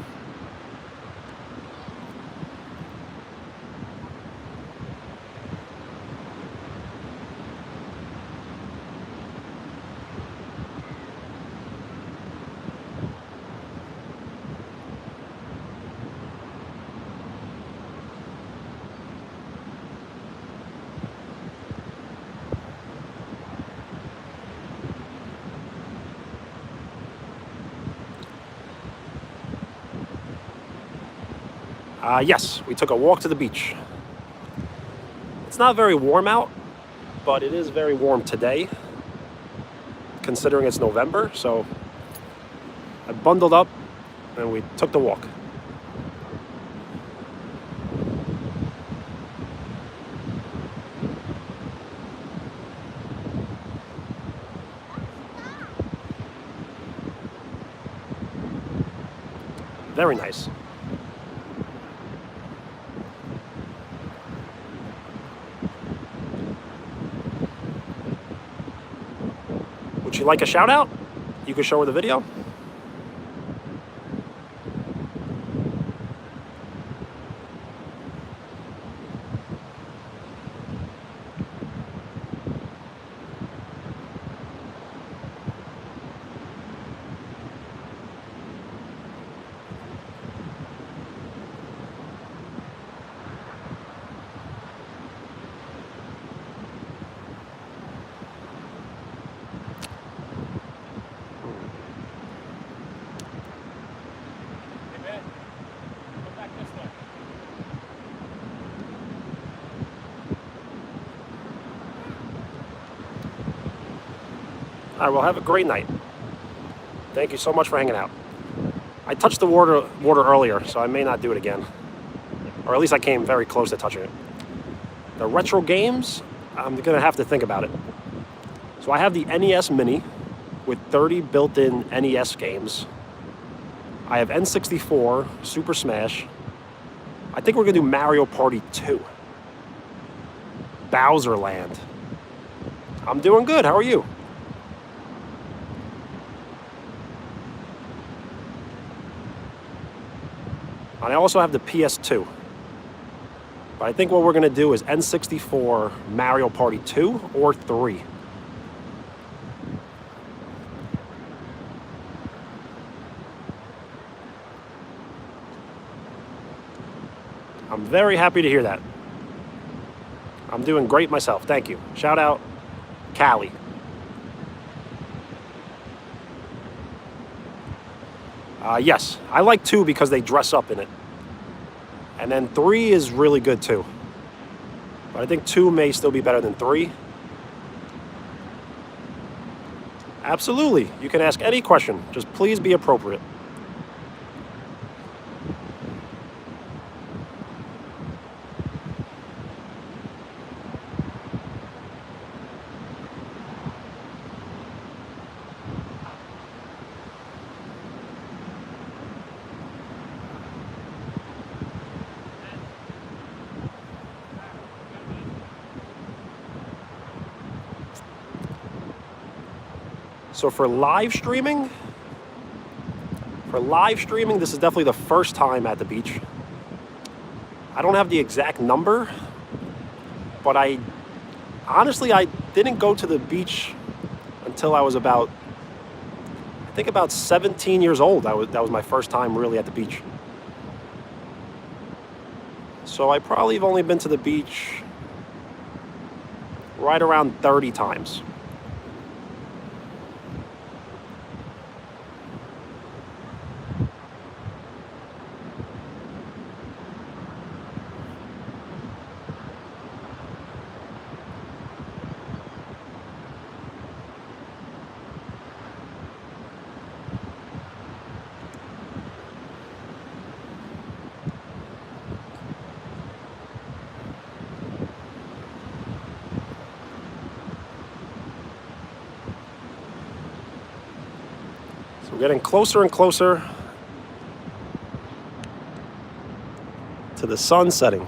Yes, we took a walk to the beach. It's not very warm out, but it is very warm today, considering it's November. So I bundled up and we took the walk. Very nice. Would you like a shout out? You can show her the video. All right, well, have a great night. Thank you so much for hanging out. I touched the water earlier, so I may not do it again. Or at least I came very close to touching it. The retro games, I'm going to have to think about it. So I have the NES Mini with 30 built-in NES games. I have N64, Super Smash. I think we're going to do Mario Party 2. Bowser Land. I'm doing good. How are you? And I also have the PS2. But I think what we're going to do is N64, Mario Party 2 or 3. I'm very happy to hear that. I'm doing great myself. Thank you. Shout out, Callie. Yes, I like 2 because they dress up in it. And then 3 is really good too. But I think 2 may still be better than 3. Absolutely. You can ask any question. Just please be appropriate. So for live streaming, this is definitely the first time at the beach. I don't have the exact number, but honestly, I didn't go to the beach until I was about 17 years old. That was my first time really at the beach. So I probably have only been to the beach right around 30 times. So we're getting closer and closer to the sun setting.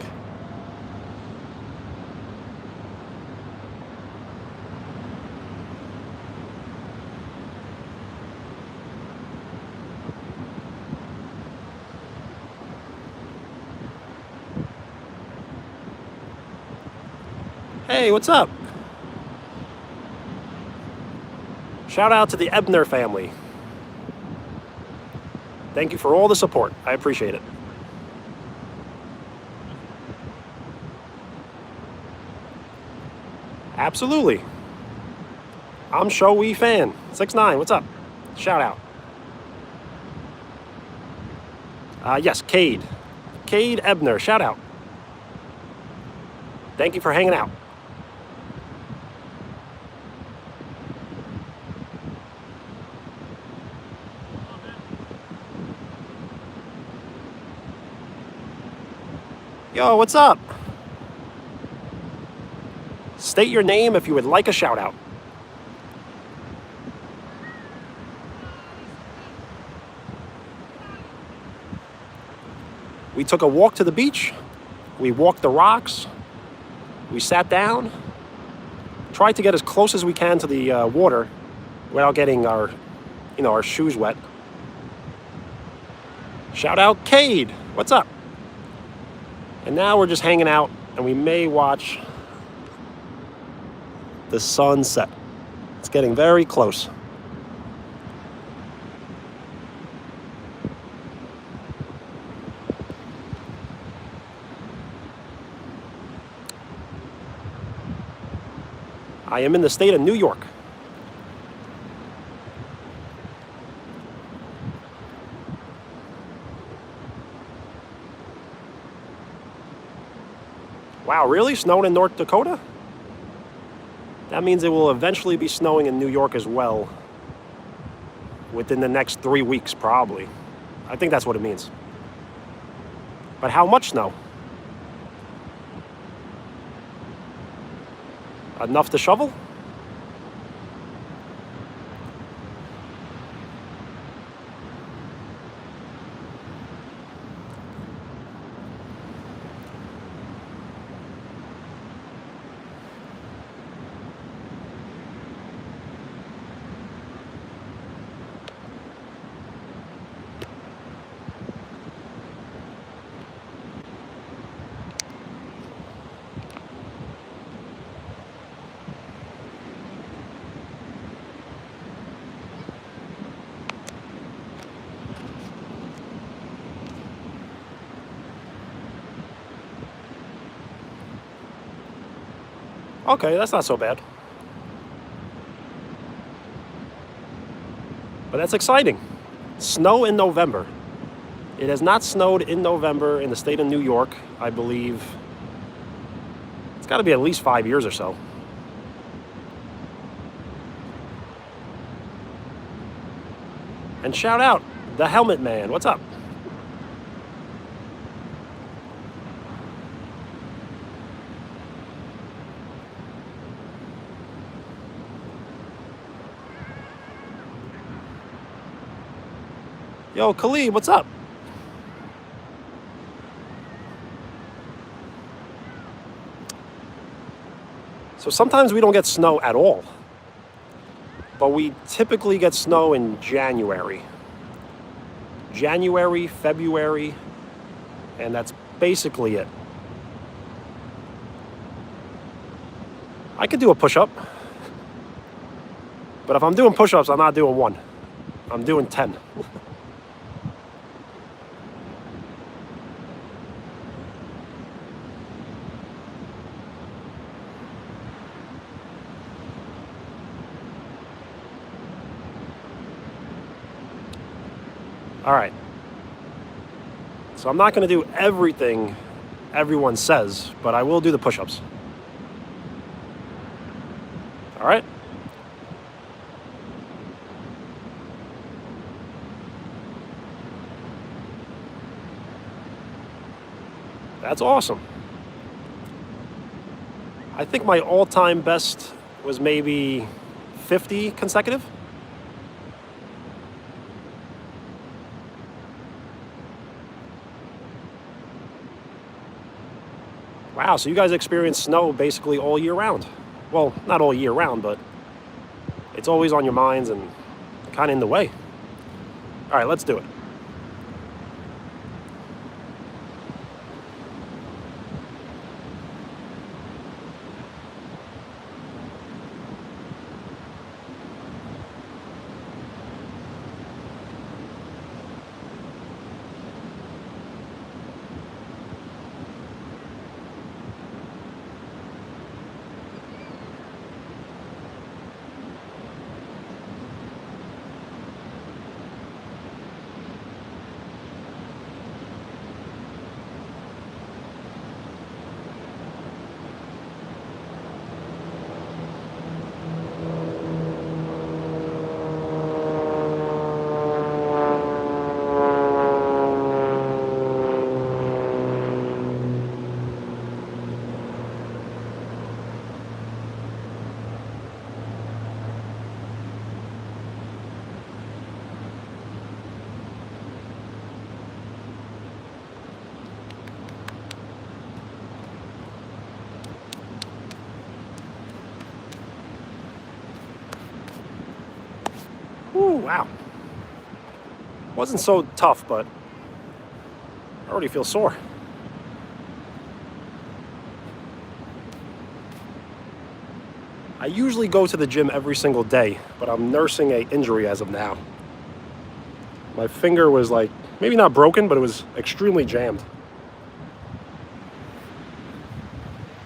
Hey, what's up? Shout out to the Ebner family. Thank you for all the support. I appreciate it. Absolutely. I'm Shoei fan. 6'9", what's up? Shout out. Yes, Cade. Cade Ebner, shout out. Thank you for hanging out. Yo, what's up? State your name if you would like a shout out. We took a walk to the beach. We walked the rocks. We sat down. Tried to get as close as we can to the water without getting our shoes wet. Shout out Cade. What's up? And now we're just hanging out, and we may watch the sunset. It's getting very close. I am in the state of New York. Wow, really? Snowing in North Dakota? That means it will eventually be snowing in New York as well. Within the next 3 weeks, probably. I think that's what it means. But how much snow? Enough to shovel? Okay, that's not so bad. But that's exciting. Snow in November. It has not snowed in November in the state of New York, I believe. It's got to be at least 5 years or so. And shout out the Helmet Man. What's up? Yo, Khalid, what's up? So sometimes we don't get snow at all, but we typically get snow in January, February, and that's basically it. I could do a push-up, but if I'm doing push-ups, I'm not doing one. I'm doing 10. All right. So I'm not going to do everything everyone says, but I will do the push-ups. All right? That's awesome. I think my all-time best was maybe 50 consecutive. Wow, so you guys experience snow basically all year round. Well, not all year round, but it's always on your minds and kind of in the way. All right, let's do it. Ooh, wow. Wasn't so tough, but I already feel sore. I usually go to the gym every single day, but I'm nursing an injury as of now. My finger was like, maybe not broken, but it was extremely jammed.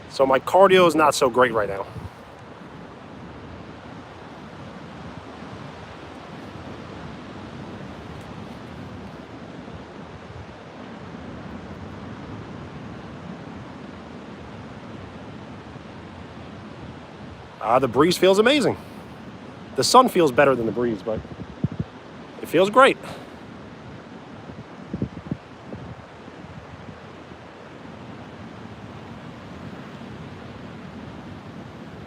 So my cardio is not so great right now. The breeze feels amazing. The sun feels better than the breeze, but it feels great.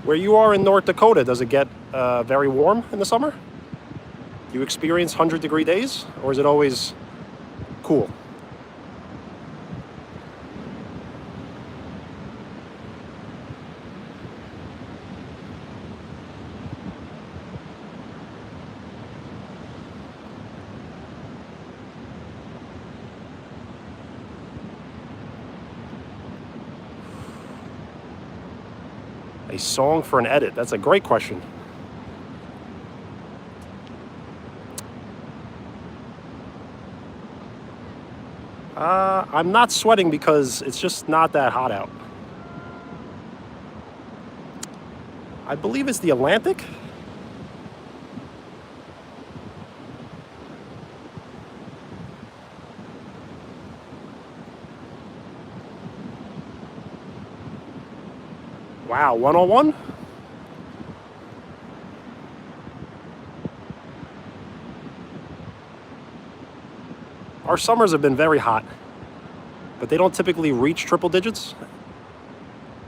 Where you are in North Dakota, does it get very warm in the summer? Do you experience 100-degree days, or is it always cool? A song for an edit. That's a great question. I'm not sweating because it's just not that hot out. I believe it's the Atlantic. Wow, 101? Our summers have been very hot, but they don't typically reach triple digits,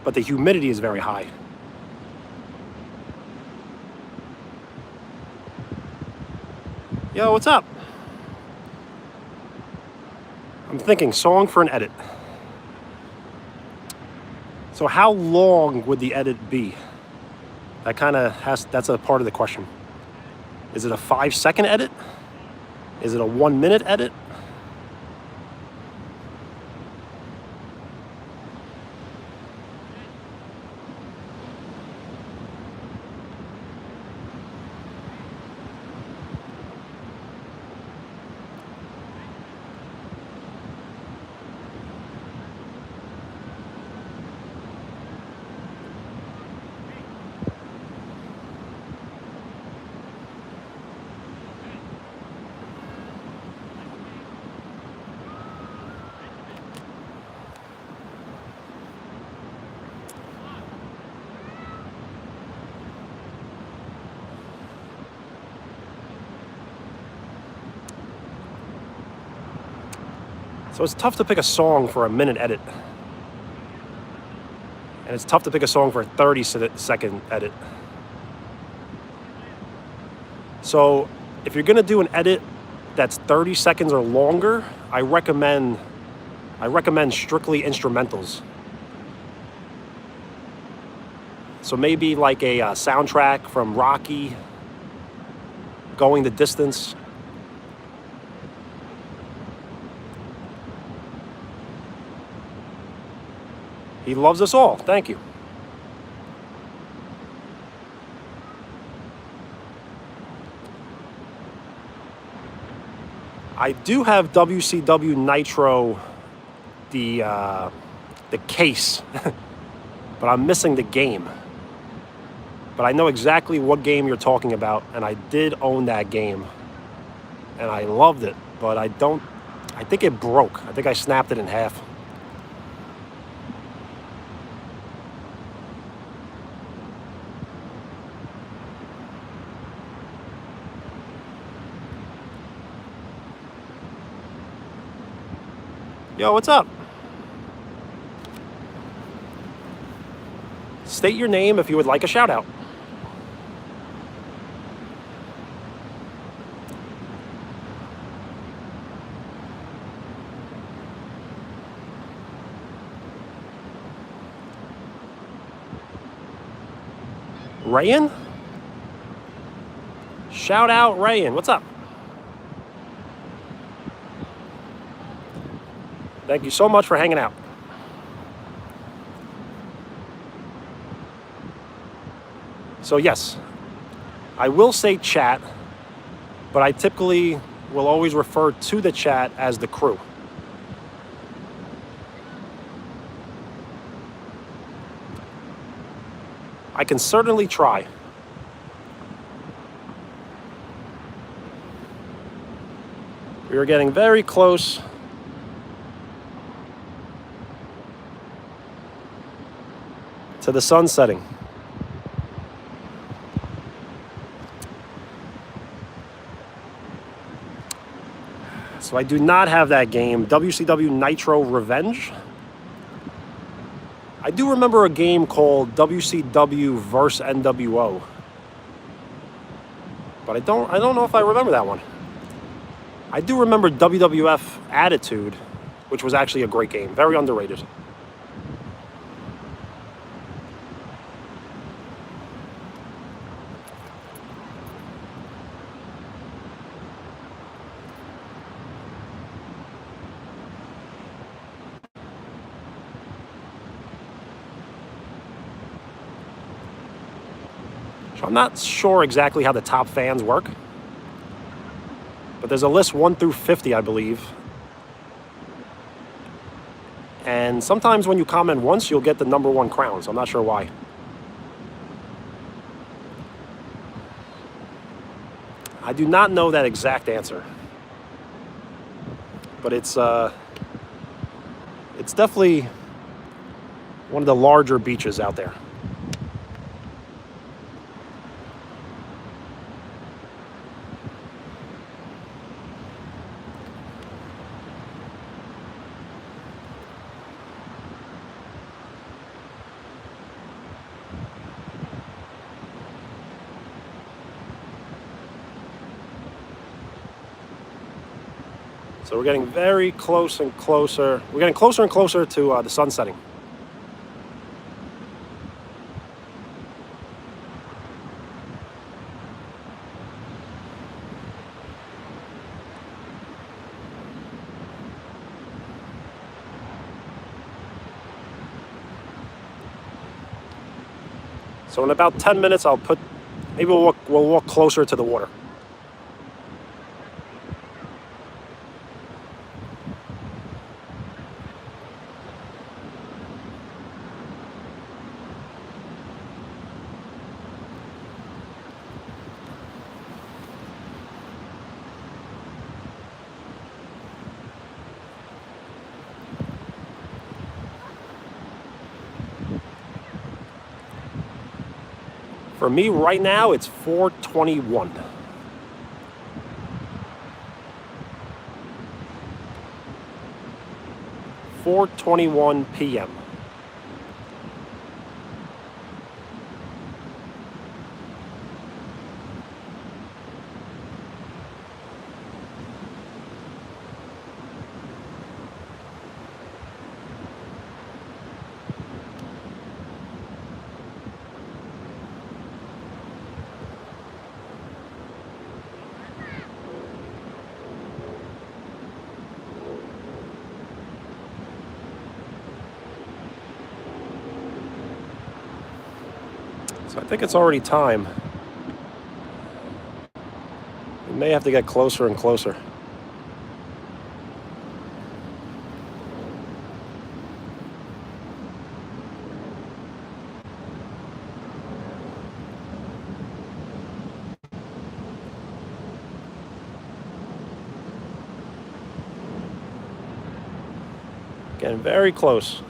but the humidity is very high. Yo, what's up? I'm thinking song for an edit. So how long would the edit be? That's a part of the question. Is it a 5-second edit? Is it a 1-minute edit? So it's tough to pick a song for a minute edit. And it's tough to pick a song for a 30-second edit. So if you're gonna do an edit that's 30 seconds or longer, I recommend strictly instrumentals. So maybe like a soundtrack from Rocky, Going the Distance. He loves us all. Thank you. I do have WCW Nitro, the case, but I'm missing the game. But I know exactly what game you're talking about, and I did own that game, and I loved it. But I think it broke. I think I snapped it in half. Yo, what's up? State your name if you would like a shout out. Rayan? Shout out Rayan. What's up? Thank you so much for hanging out. So yes, I will say chat, but I typically will always refer to the chat as the crew. I can certainly try. We are getting very close to the sun setting. So I do not have that game, WCW Nitro Revenge. I do remember a game called WCW vs. NWO. But I don't know if I remember that one. I do remember WWF Attitude, which was actually a great game, very underrated. So I'm not sure exactly how the top fans work, but there's a list 1 through 50, I believe. And sometimes when you comment once, you'll get the #1 crown, so I'm not sure why. I do not know that exact answer, but it's definitely one of the larger beaches out there. So we're getting very close and closer. We're getting closer and closer to the sun setting. So in about 10 minutes, maybe we'll walk closer to the water. For me right now, it's 4:21. 4:21 p.m. So I think it's already time. We may have to get closer and closer. Getting very close.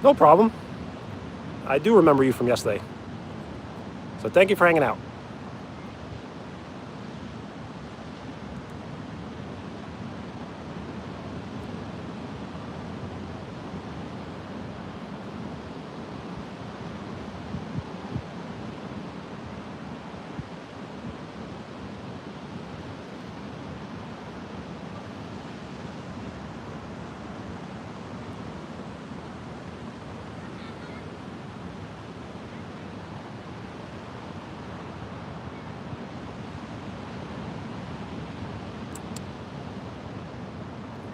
No problem. I do remember you from yesterday. So thank you for hanging out.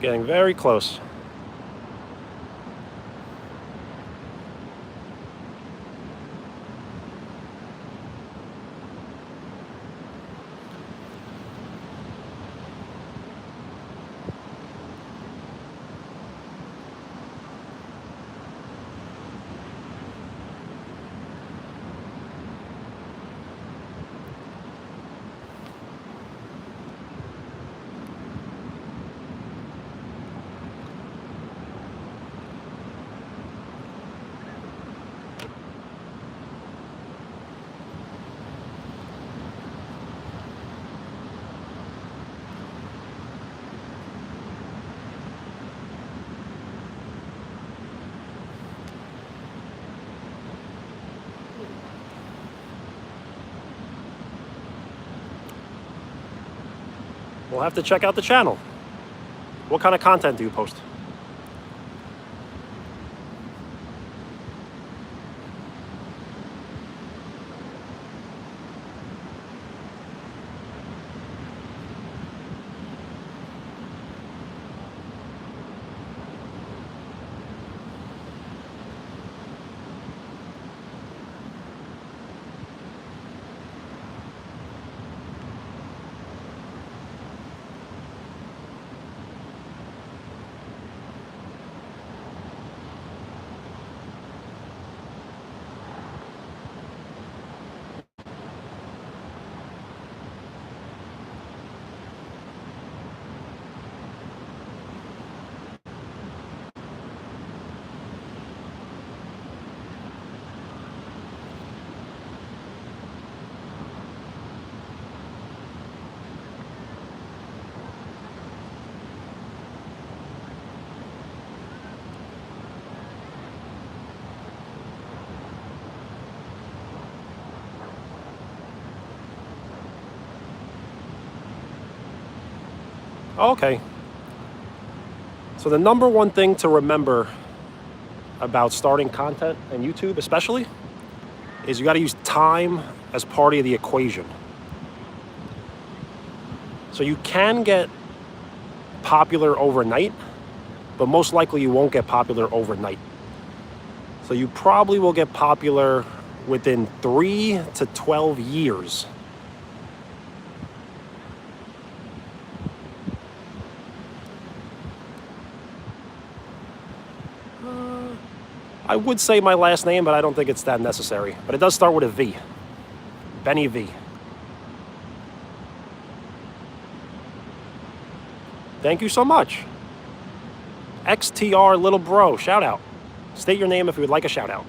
Getting very close. We'll have to check out the channel. What kind of content do you post? Oh, okay. So the number one thing to remember about starting content and YouTube especially is you got to use time as part of the equation. So you can get popular overnight, but most likely you won't get popular overnight. So you probably will get popular within 3 to 12 years. I would say my last name, but I don't think it's that necessary. But it does start with a V. Benny V. Thank you so much. XTR Little Bro, shout out. State your name if you would like a shout out.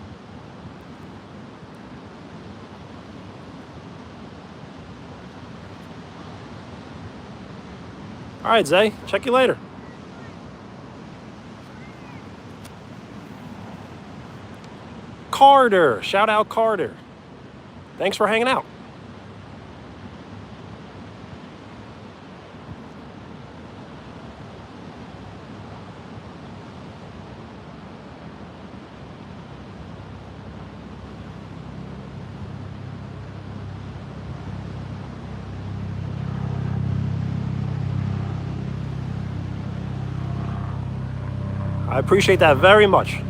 All right, Zay, check you later. Carter, shout out Carter. Thanks for hanging out. I appreciate that very much.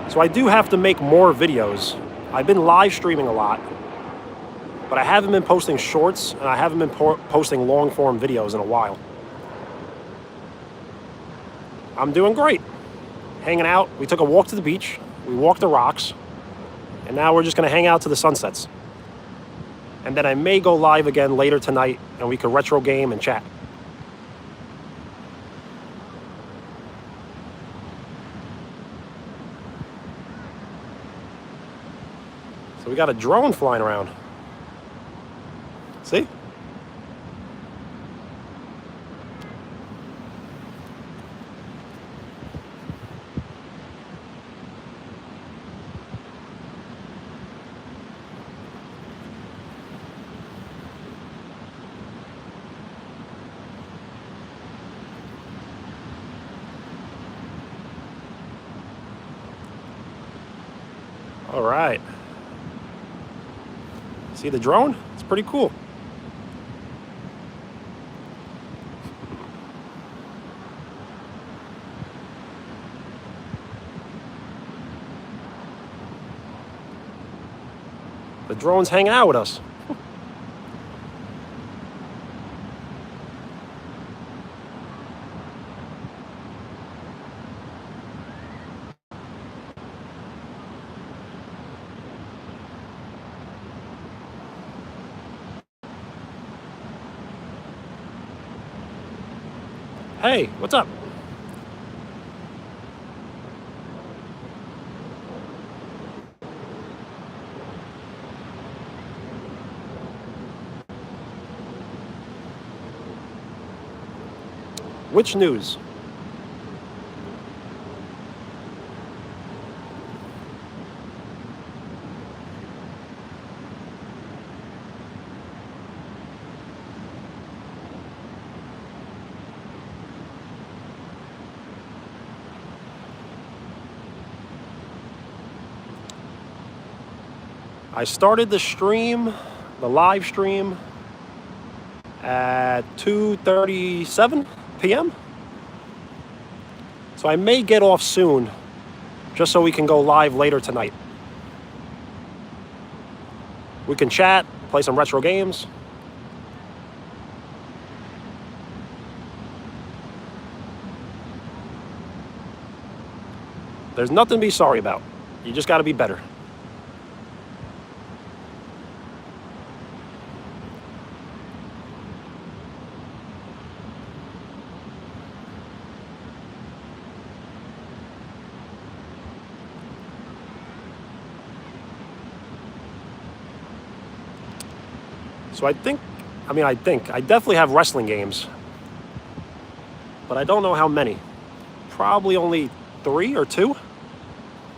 So I do have to make more videos. I've been live streaming a lot, but I haven't been posting shorts and I haven't been posting long form videos in a while. I'm doing great. Hanging out. We took a walk to the beach. We walked the rocks. And now we're just going to hang out to the sunsets. And then I may go live again later tonight and we could retro game and chat. So we got a drone flying around. See? All right. See the drone? It's pretty cool. The drone's hanging out with us. Hey, what's up? Which news? I started the stream, the live stream, at 2:37 p.m. So I may get off soon, just so we can go live later tonight. We can chat, play some retro games. There's nothing to be sorry about. You just got to be better. So I definitely have wrestling games, but I don't know how many. probably only 3 or 2.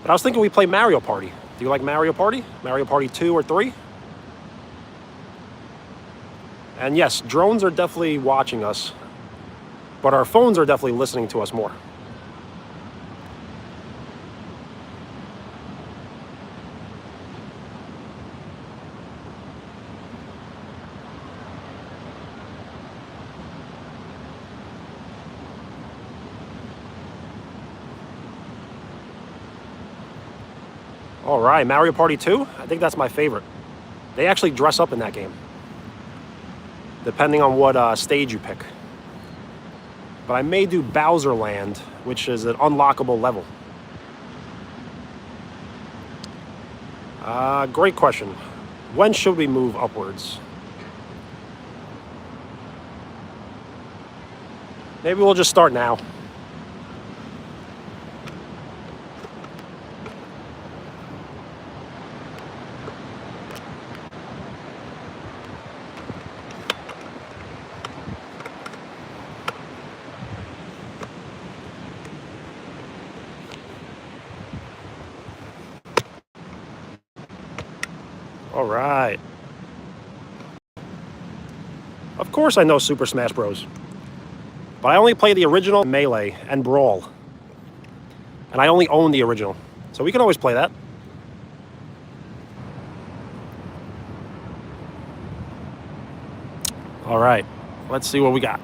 But I was thinking we play Mario Party. Do you like Mario Party? Mario Party 2 or 3? And yes, drones are definitely watching us, but our phones are definitely listening to us more. All right, Mario Party 2, I think that's my favorite. They actually dress up in that game, depending on what stage you pick. But I may do Bowser Land, which is an unlockable level. Great question. When should we move upwards? Maybe we'll just start now. All right. Of course I know Super Smash Bros. But I only play the original Melee and Brawl. And I only own the original. So we can always play that. All right. Let's see what we got.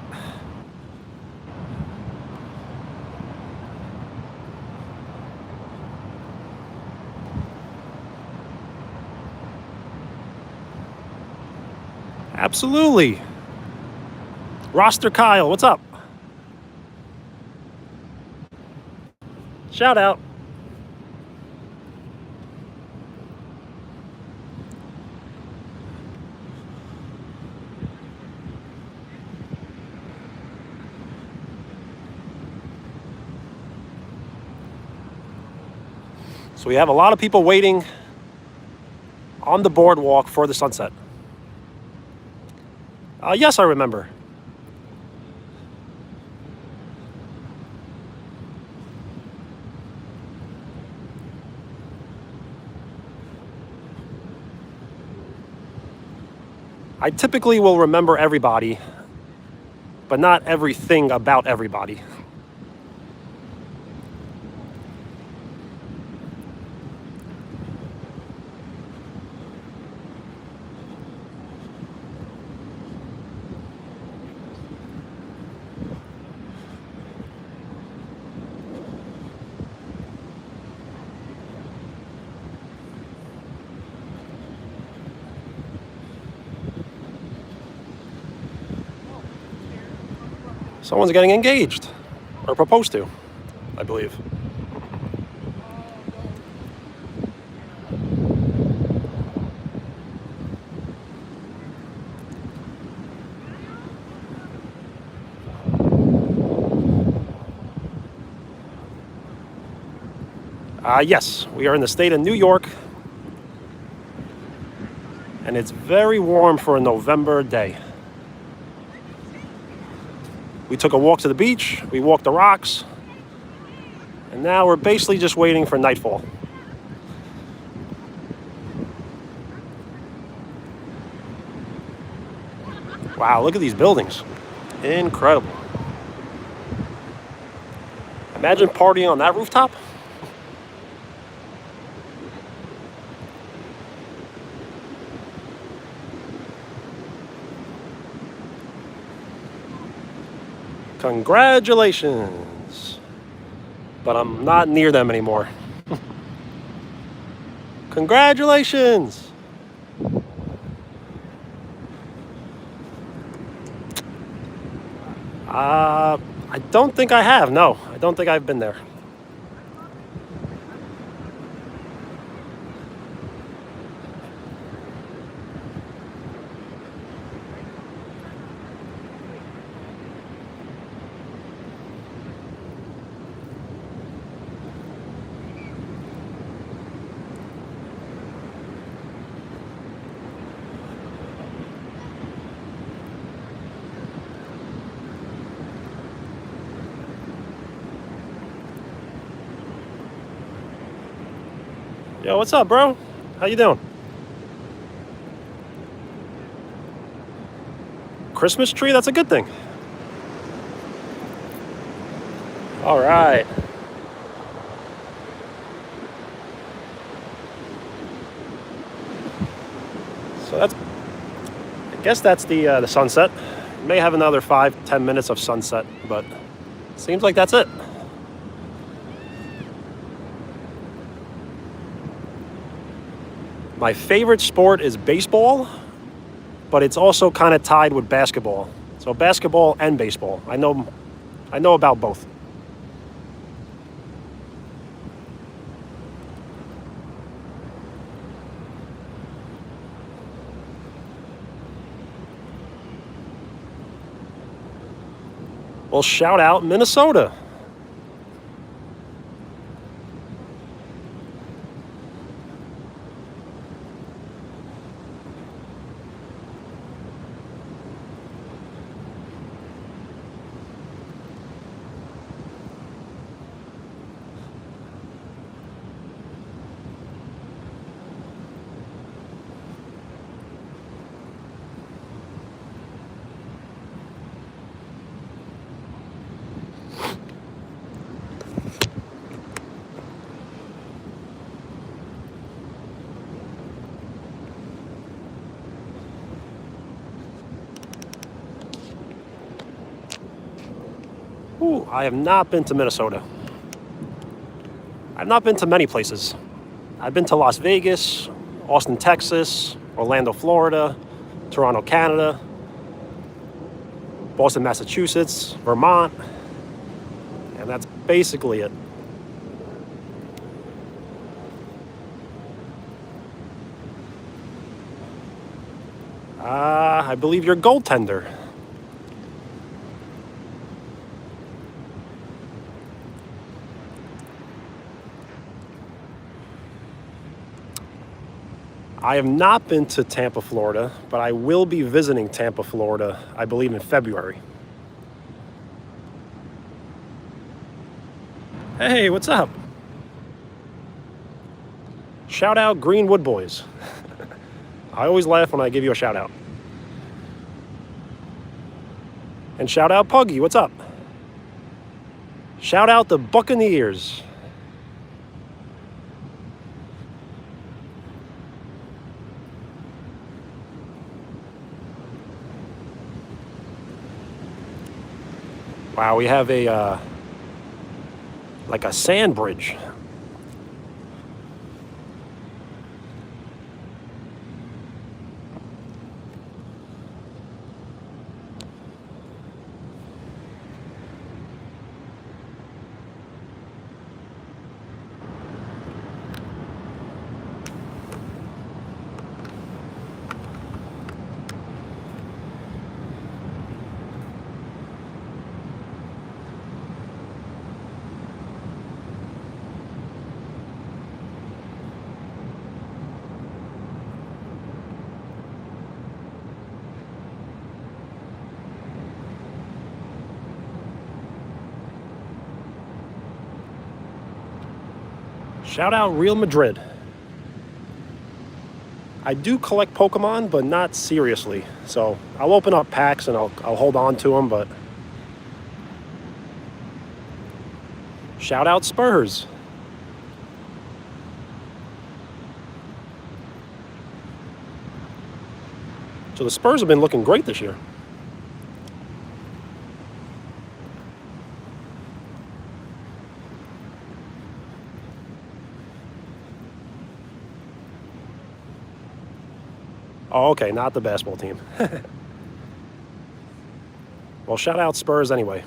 Absolutely. Roster Kyle, what's up? Shout out. So we have a lot of people waiting on the boardwalk for the sunset. Yes, I remember. I typically will remember everybody, but not everything about everybody. Someone's getting engaged, or proposed to, I believe. Yes, we are in the state of New York, and it's very warm for a November day. We took a walk to the beach, we walked the rocks, and now we're basically just waiting for nightfall. Wow, look at these buildings. Incredible. Imagine partying on that rooftop. Congratulations. But I'm not near them anymore. Congratulations. I don't think I have. No, I don't think I've been there. Yo, what's up, bro? How you doing? Christmas tree? That's a good thing. All right. So that's, I guess that's the sunset. May have another 5-10 minutes of sunset, but seems like that's it. My favorite sport is baseball, but it's also kind of tied with basketball. So basketball and baseball. I know about both. Well, shout out Minnesota. Ooh, I have not been to Minnesota. I've not been to many places. I've been to Las Vegas, Austin, Texas, Orlando, Florida, Toronto, Canada, Boston, Massachusetts, Vermont, and that's basically it. I believe you're goaltender. I have not been to Tampa, Florida, but I will be visiting Tampa, Florida, I believe in February. Hey, what's up? Shout out Greenwood Boys. I always laugh when I give you a shout out. And shout out Puggy, what's up? Shout out the Buccaneers. Wow, we have a like a sand bridge. Shout out Real Madrid. I do collect Pokemon, but not seriously. So I'll open up packs and I'll hold on to them, but shout out Spurs. So the Spurs have been looking great this year. Oh, okay, not the basketball team. Well, shout out Spurs anyway.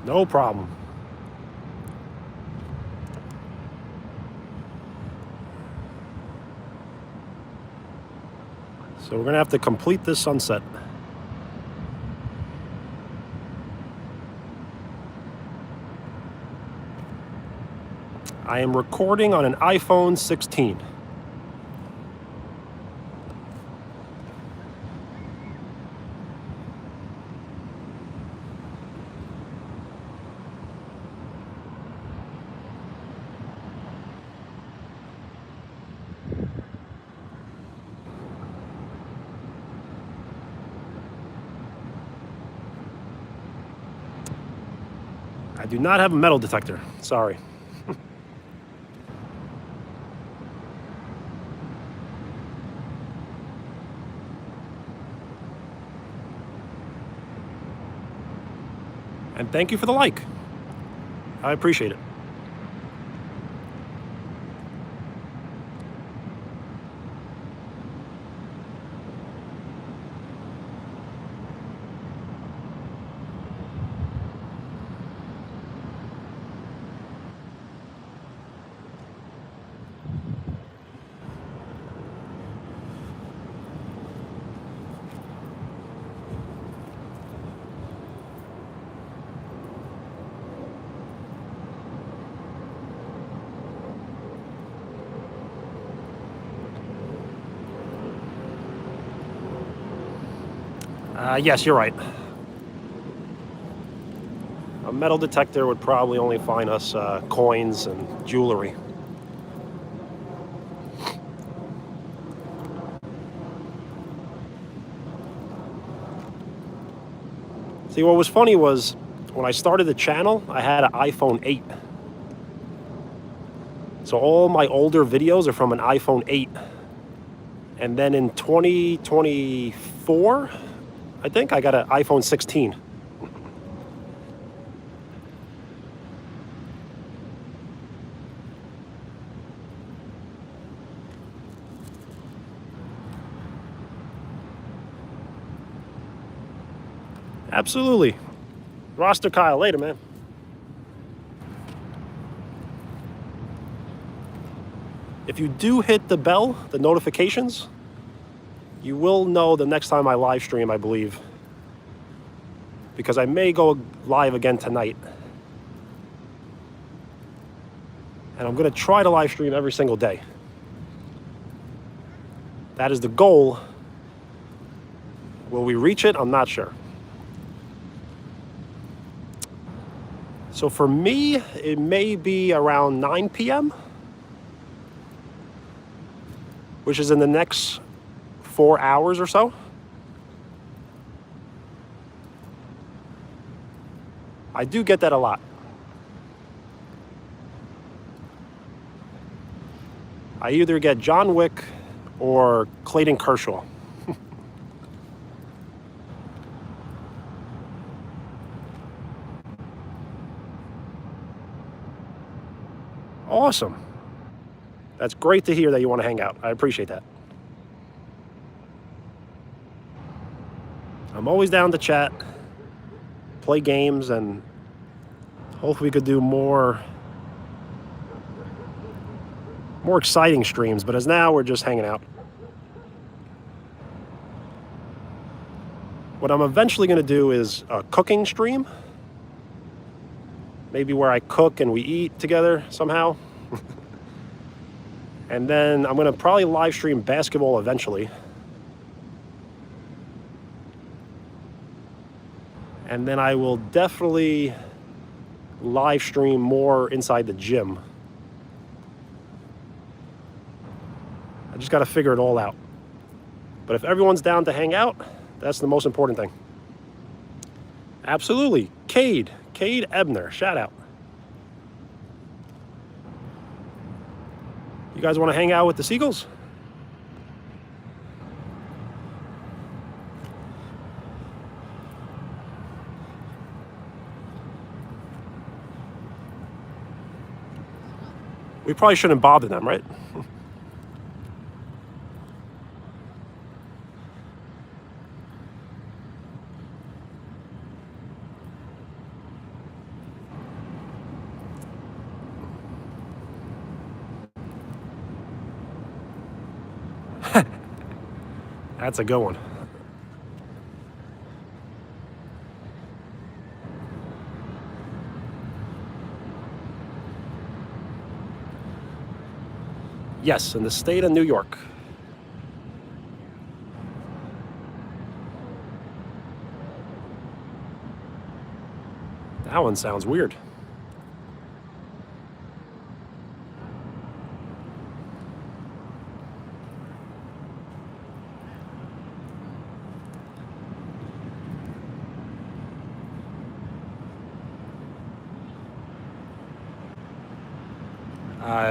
No problem. So we're going to have to complete this sunset. I am recording on an iPhone 16. I do not have a metal detector. Sorry. And thank you for the like. I appreciate it. Yes, you're right. A metal detector would probably only find us coins and jewelry. See, what was funny was when I started the channel, I had an iPhone 8. So all my older videos are from an iPhone 8. And then in 2024, I think I got an iPhone 16. Absolutely. Roster Kyle, later, man. If you do hit the bell, the notifications, you will know the next time I live stream, I believe. Because I may go live again tonight. And I'm going to try to live stream every single day. That is the goal. Will we reach it? I'm not sure. So for me, it may be around 9 p.m., which is in the next 4 hours or so. I do get that a lot. I either get John Wick or Clayton Kershaw. Awesome. That's great to hear that you want to hang out. I appreciate that. I'm always down to chat, play games, and hopefully we could do more exciting streams. But as now, we're just hanging out. What I'm eventually going to do is a cooking stream. Maybe where I cook and we eat together somehow. And then I'm going to probably live stream basketball eventually. And then I will definitely live stream more inside the gym. I just got to figure it all out. But if everyone's down to hang out, that's the most important thing. Absolutely. Cade Ebner, shout out. You guys want to hang out with the Seagulls? We probably shouldn't bother them, right? That's a good one. Yes, in the state of New York. That one sounds weird.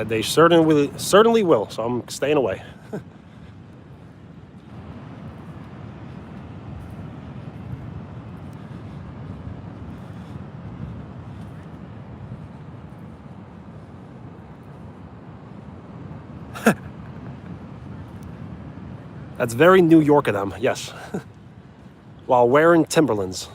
They certainly will, so I'm staying away. That's very New York of them, yes. While wearing Timberlands.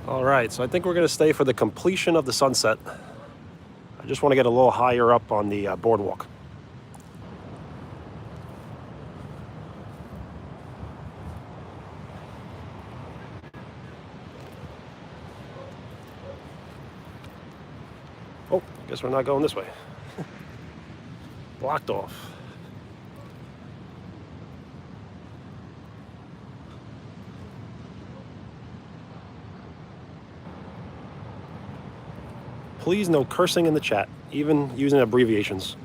All right, so I think we're going to stay for the completion of the sunset. I just want to get a little higher up on the boardwalk. Oh, guess we're not going this way. Blocked off. Please, no cursing in the chat, even using abbreviations.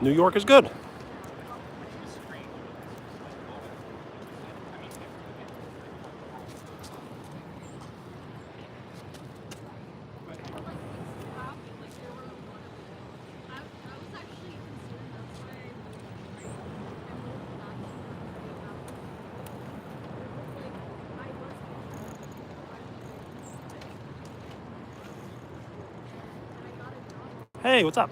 New York is good. Hey, what's up?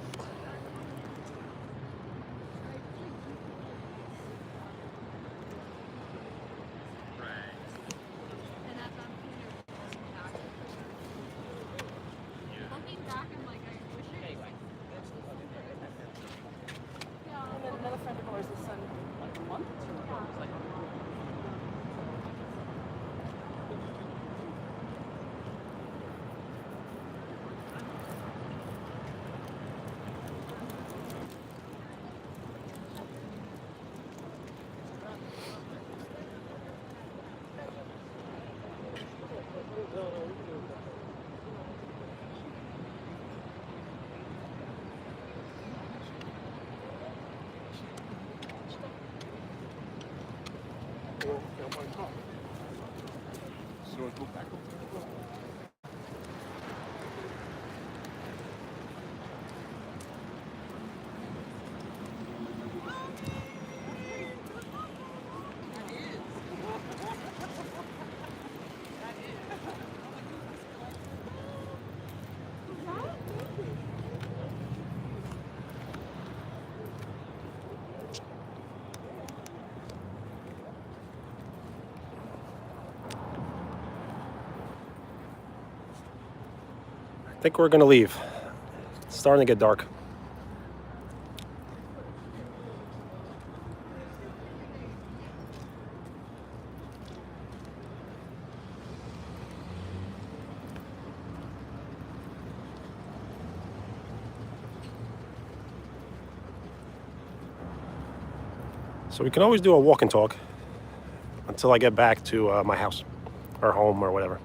Another friend of ours is son like a month or two ago. Was like, I think we're gonna leave. It's starting to get dark. So we can always do a walk and talk until I get back to my house or home or whatever.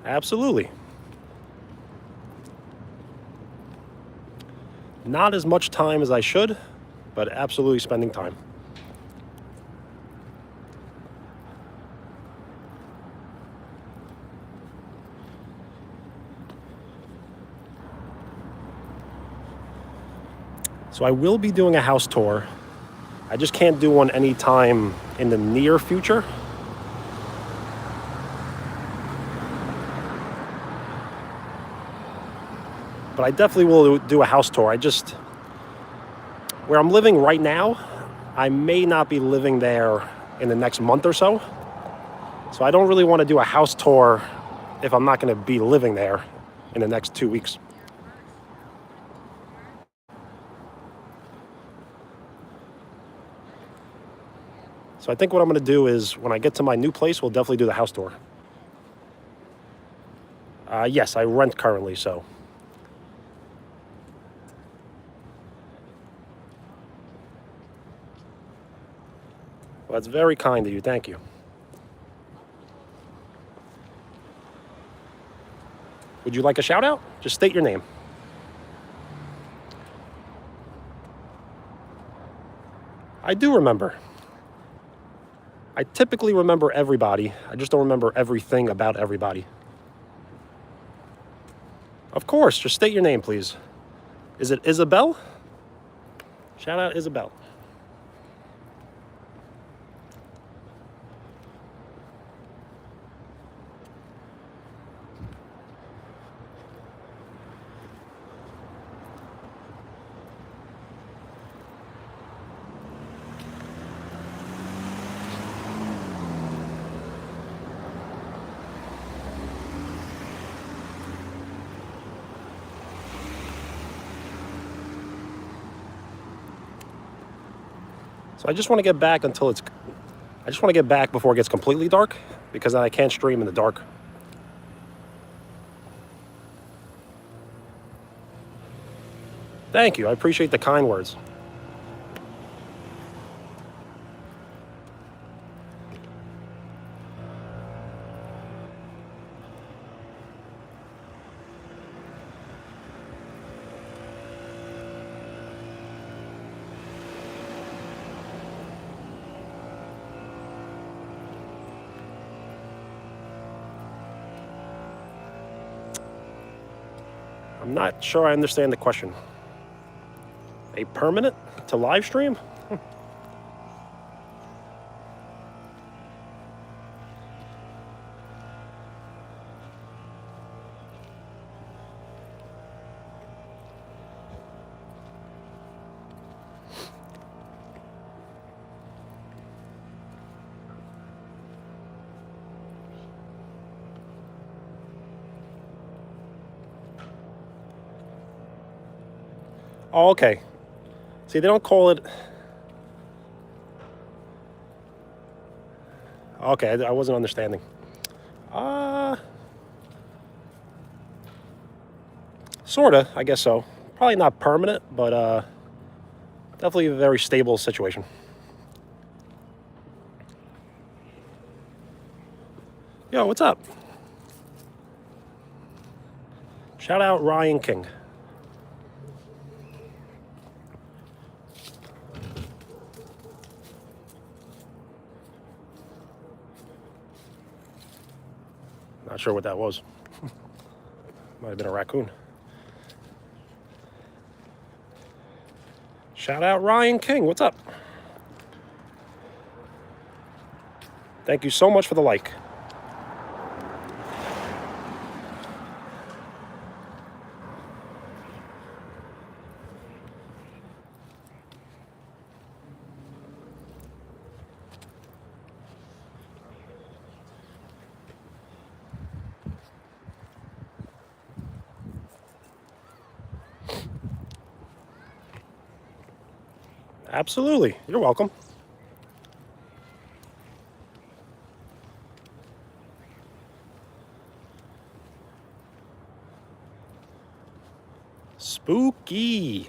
Absolutely. Not as much time as I should, but absolutely spending time. So I will be doing a house tour. I just can't do one anytime in the near future. But I definitely will do a house tour. Where I'm living right now, I may not be living there in the next month or so. So I don't really want to do a house tour if I'm not going to be living there in the next 2 weeks. So I think what I'm going to do is when I get to my new place, we'll definitely do the house tour. Yes, I rent currently, so. Well, that's very kind of you. Thank you. Would you like a shout out? Just state your name. I do remember. I typically remember everybody. I just don't remember everything about everybody. Of course, just state your name, please. Is it Isabel? Shout out Isabel. So I just want to get back before it gets completely dark, because then I can't stream in the dark. Thank you. I appreciate the kind words. I'm not sure I understand the question. A permanent to live stream? Oh, okay. See, they don't call it... Okay, I wasn't understanding. Sorta, I guess so. Probably not permanent, but definitely a very stable situation. Yo, what's up? Shout out Ryan King. Not sure what that was. Might have been a raccoon. Shout out Ryan King. What's up? Thank you so much for the like. Absolutely. You're welcome. Spooky.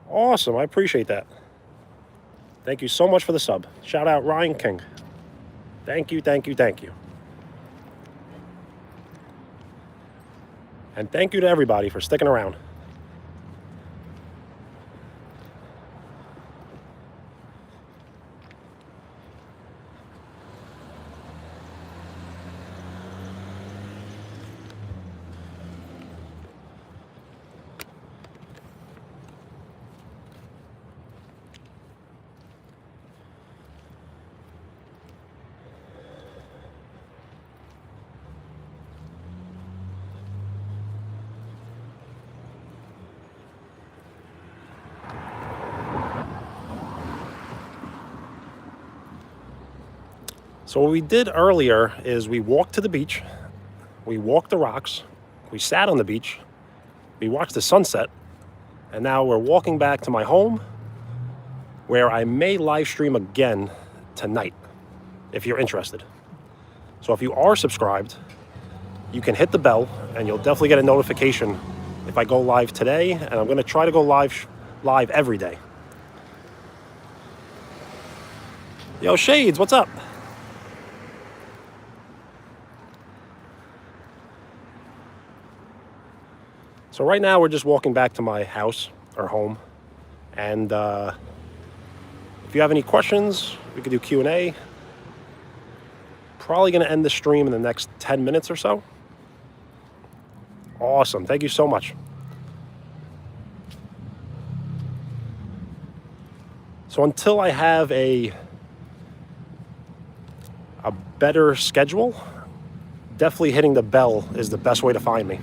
Awesome. I appreciate that. Thank you so much for the sub. Shout out Ryan King. Thank you, thank you, thank you. And thank you to everybody for sticking around. So what we did earlier is we walked to the beach, we walked the rocks, we sat on the beach, we watched the sunset, and now we're walking back to my home where I may live stream again tonight if you're interested. So if you are subscribed, you can hit the bell and you'll definitely get a notification if I go live today, and I'm gonna try to go live every day. Yo, Shades, what's up? So right now we're just walking back to my house or home, and if you have any questions, we could do Q&A. Probably gonna end the stream in the next 10 minutes or so. Awesome, thank you so much. So until I have a better schedule, definitely hitting the bell is the best way to find me.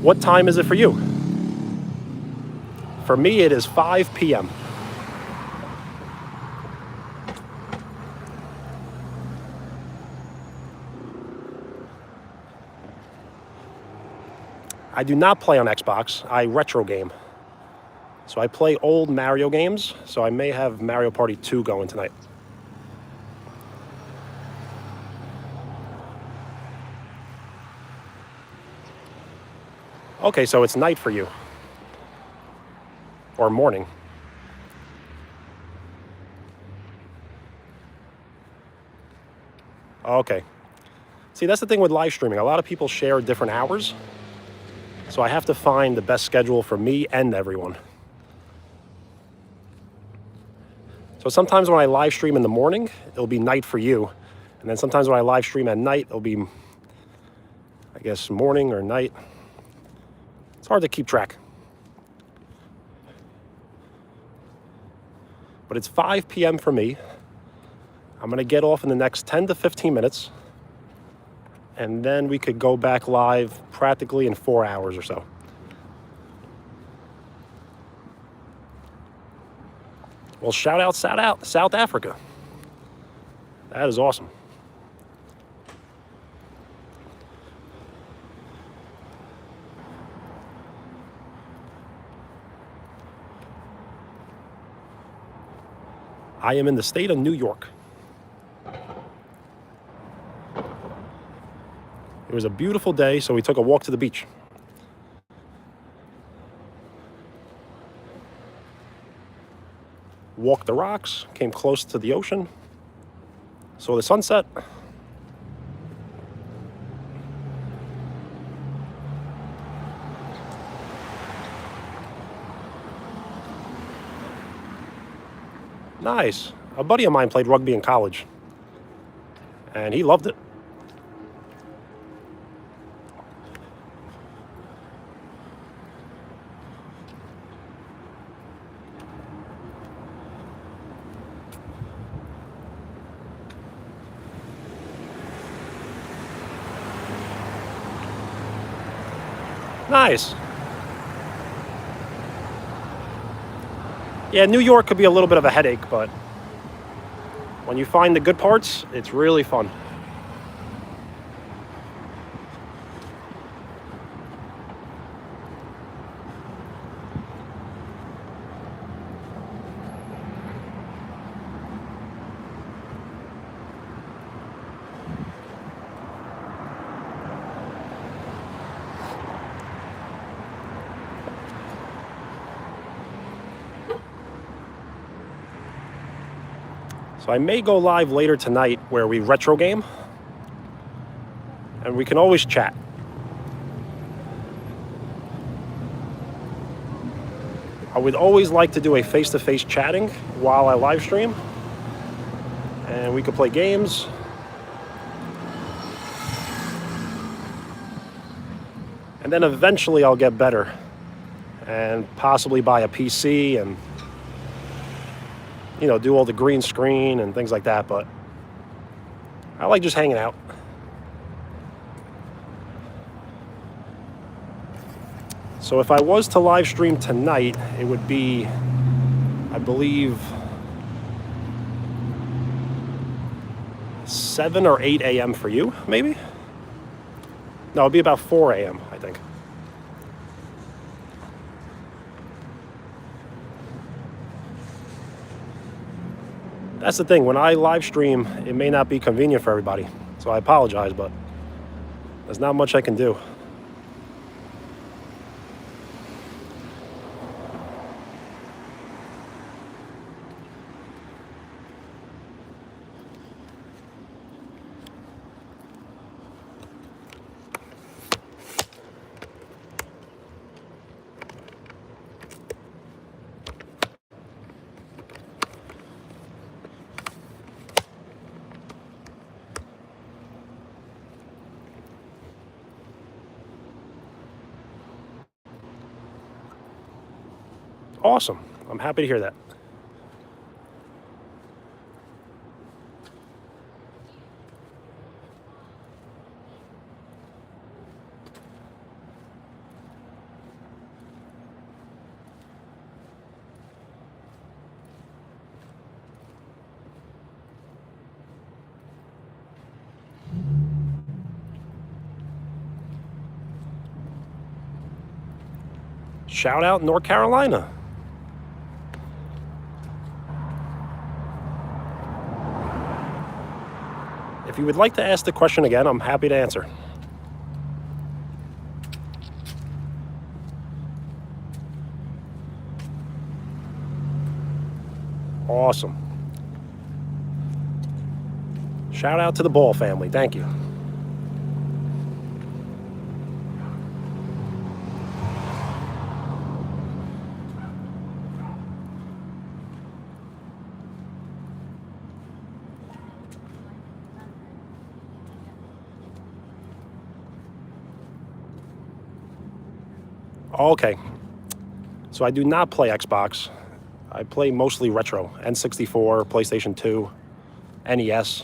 What time is it for you? For me, it is 5 p.m. I do not play on Xbox. I retro game. So I play old Mario games, so I may have Mario Party 2 going tonight. Okay, so it's night for you. Or morning. Okay. See, that's the thing with live streaming. A lot of people share different hours. So I have to find the best schedule for me and everyone. So sometimes when I live stream in the morning, it'll be night for you. And then sometimes when I live stream at night, it'll be, I guess, morning or night. It's hard to keep track. But it's 5 p.m. for me. I'm gonna get off in the next 10 to 15 minutes. And then we could go back live practically in 4 hours or so. Well, shout out South Africa. That is awesome. I am in the state of New York. It was a beautiful day, so we took a walk to the beach. Walked the rocks, came close to the ocean. So the sunset. Nice. A buddy of mine played rugby in college, and he loved it. Nice. Yeah, New York could be a little bit of a headache, but when you find the good parts, it's really fun. So I may go live later tonight where we retro game, and we can always chat. I would always like to do a face-to-face chatting while I live stream, and we could play games. And then eventually I'll get better and possibly buy a PC and, you know, do all the green screen and things like that, but I like just hanging out. So if I was to live stream tonight, it would be, I believe, 7 or 8 a.m. for you, maybe? No, it'd be about 4 a.m., I think. That's the thing, when I live stream, it may not be convenient for everybody. So I apologize, but there's not much I can do. Awesome. I'm happy to hear that. Shout out North Carolina. If you would like to ask the question again, I'm happy to answer. Awesome. Shout out to the Ball family. Thank you. Okay. So I do not play Xbox. I play mostly retro. N64, PlayStation 2, NES.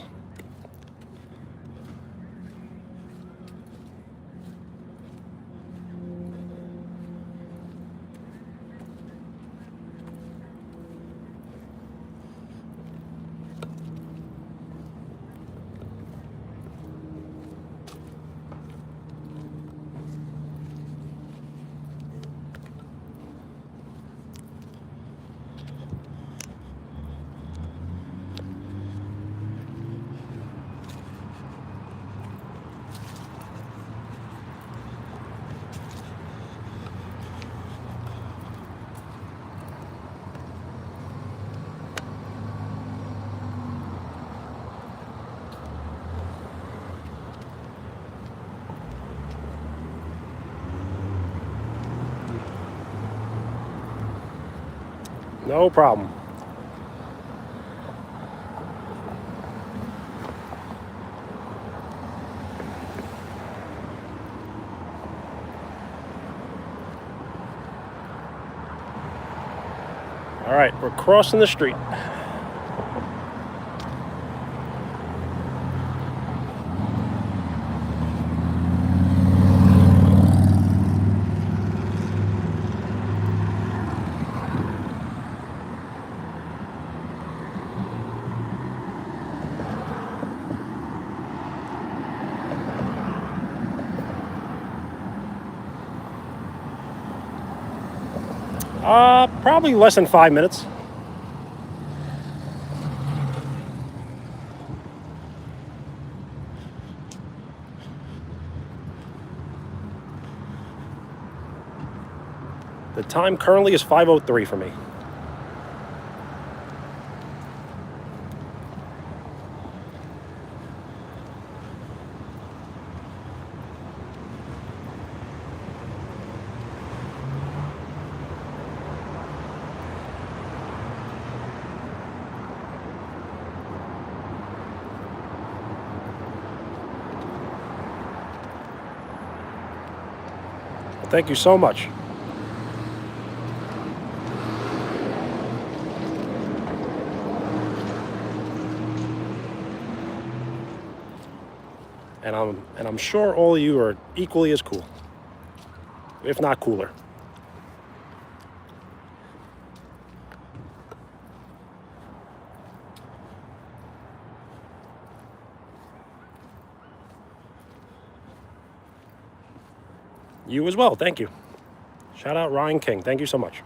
No problem. All right, we're crossing the street. Probably less than 5 minutes. The time currently is 5:03 for me. Thank you so much. And I'm sure all of you are equally as cool, if not cooler. You as well, thank you. Shout out Ryan King, thank you so much.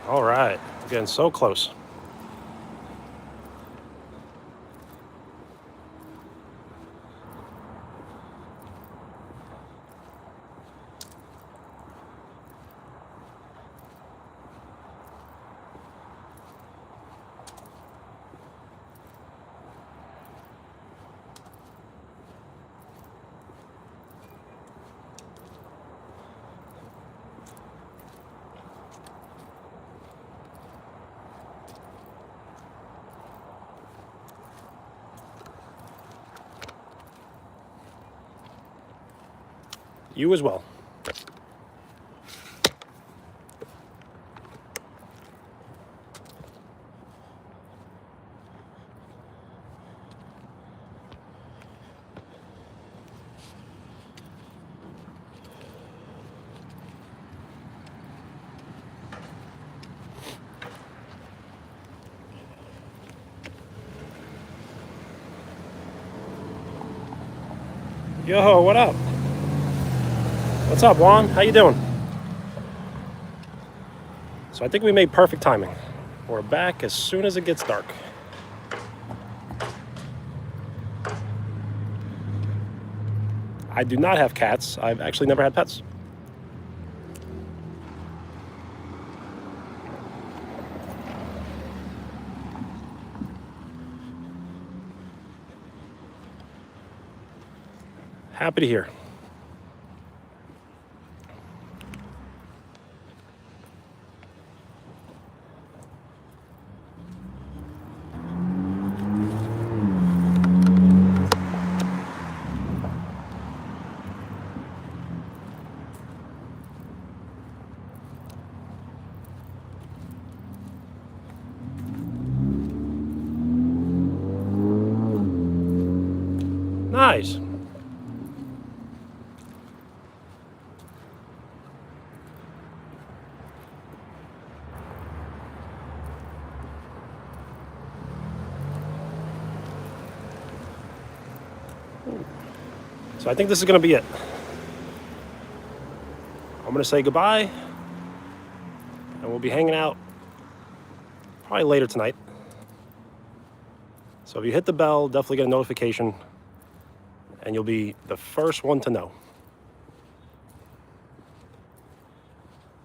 All right, getting so close. You as well. Yo, what up? What's up, Juan? How you doing? So I think we made perfect timing. We're back as soon as it gets dark. I do not have cats. I've actually never had pets. Happy to hear. Nice. So I think this is going to be it. I'm going to say goodbye, and we'll be hanging out probably later tonight. So if you hit the bell, definitely get a notification, and you'll be the first one to know.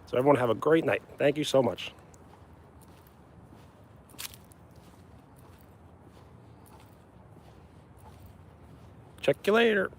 So everyone have a great night. Thank you so much. Check you later.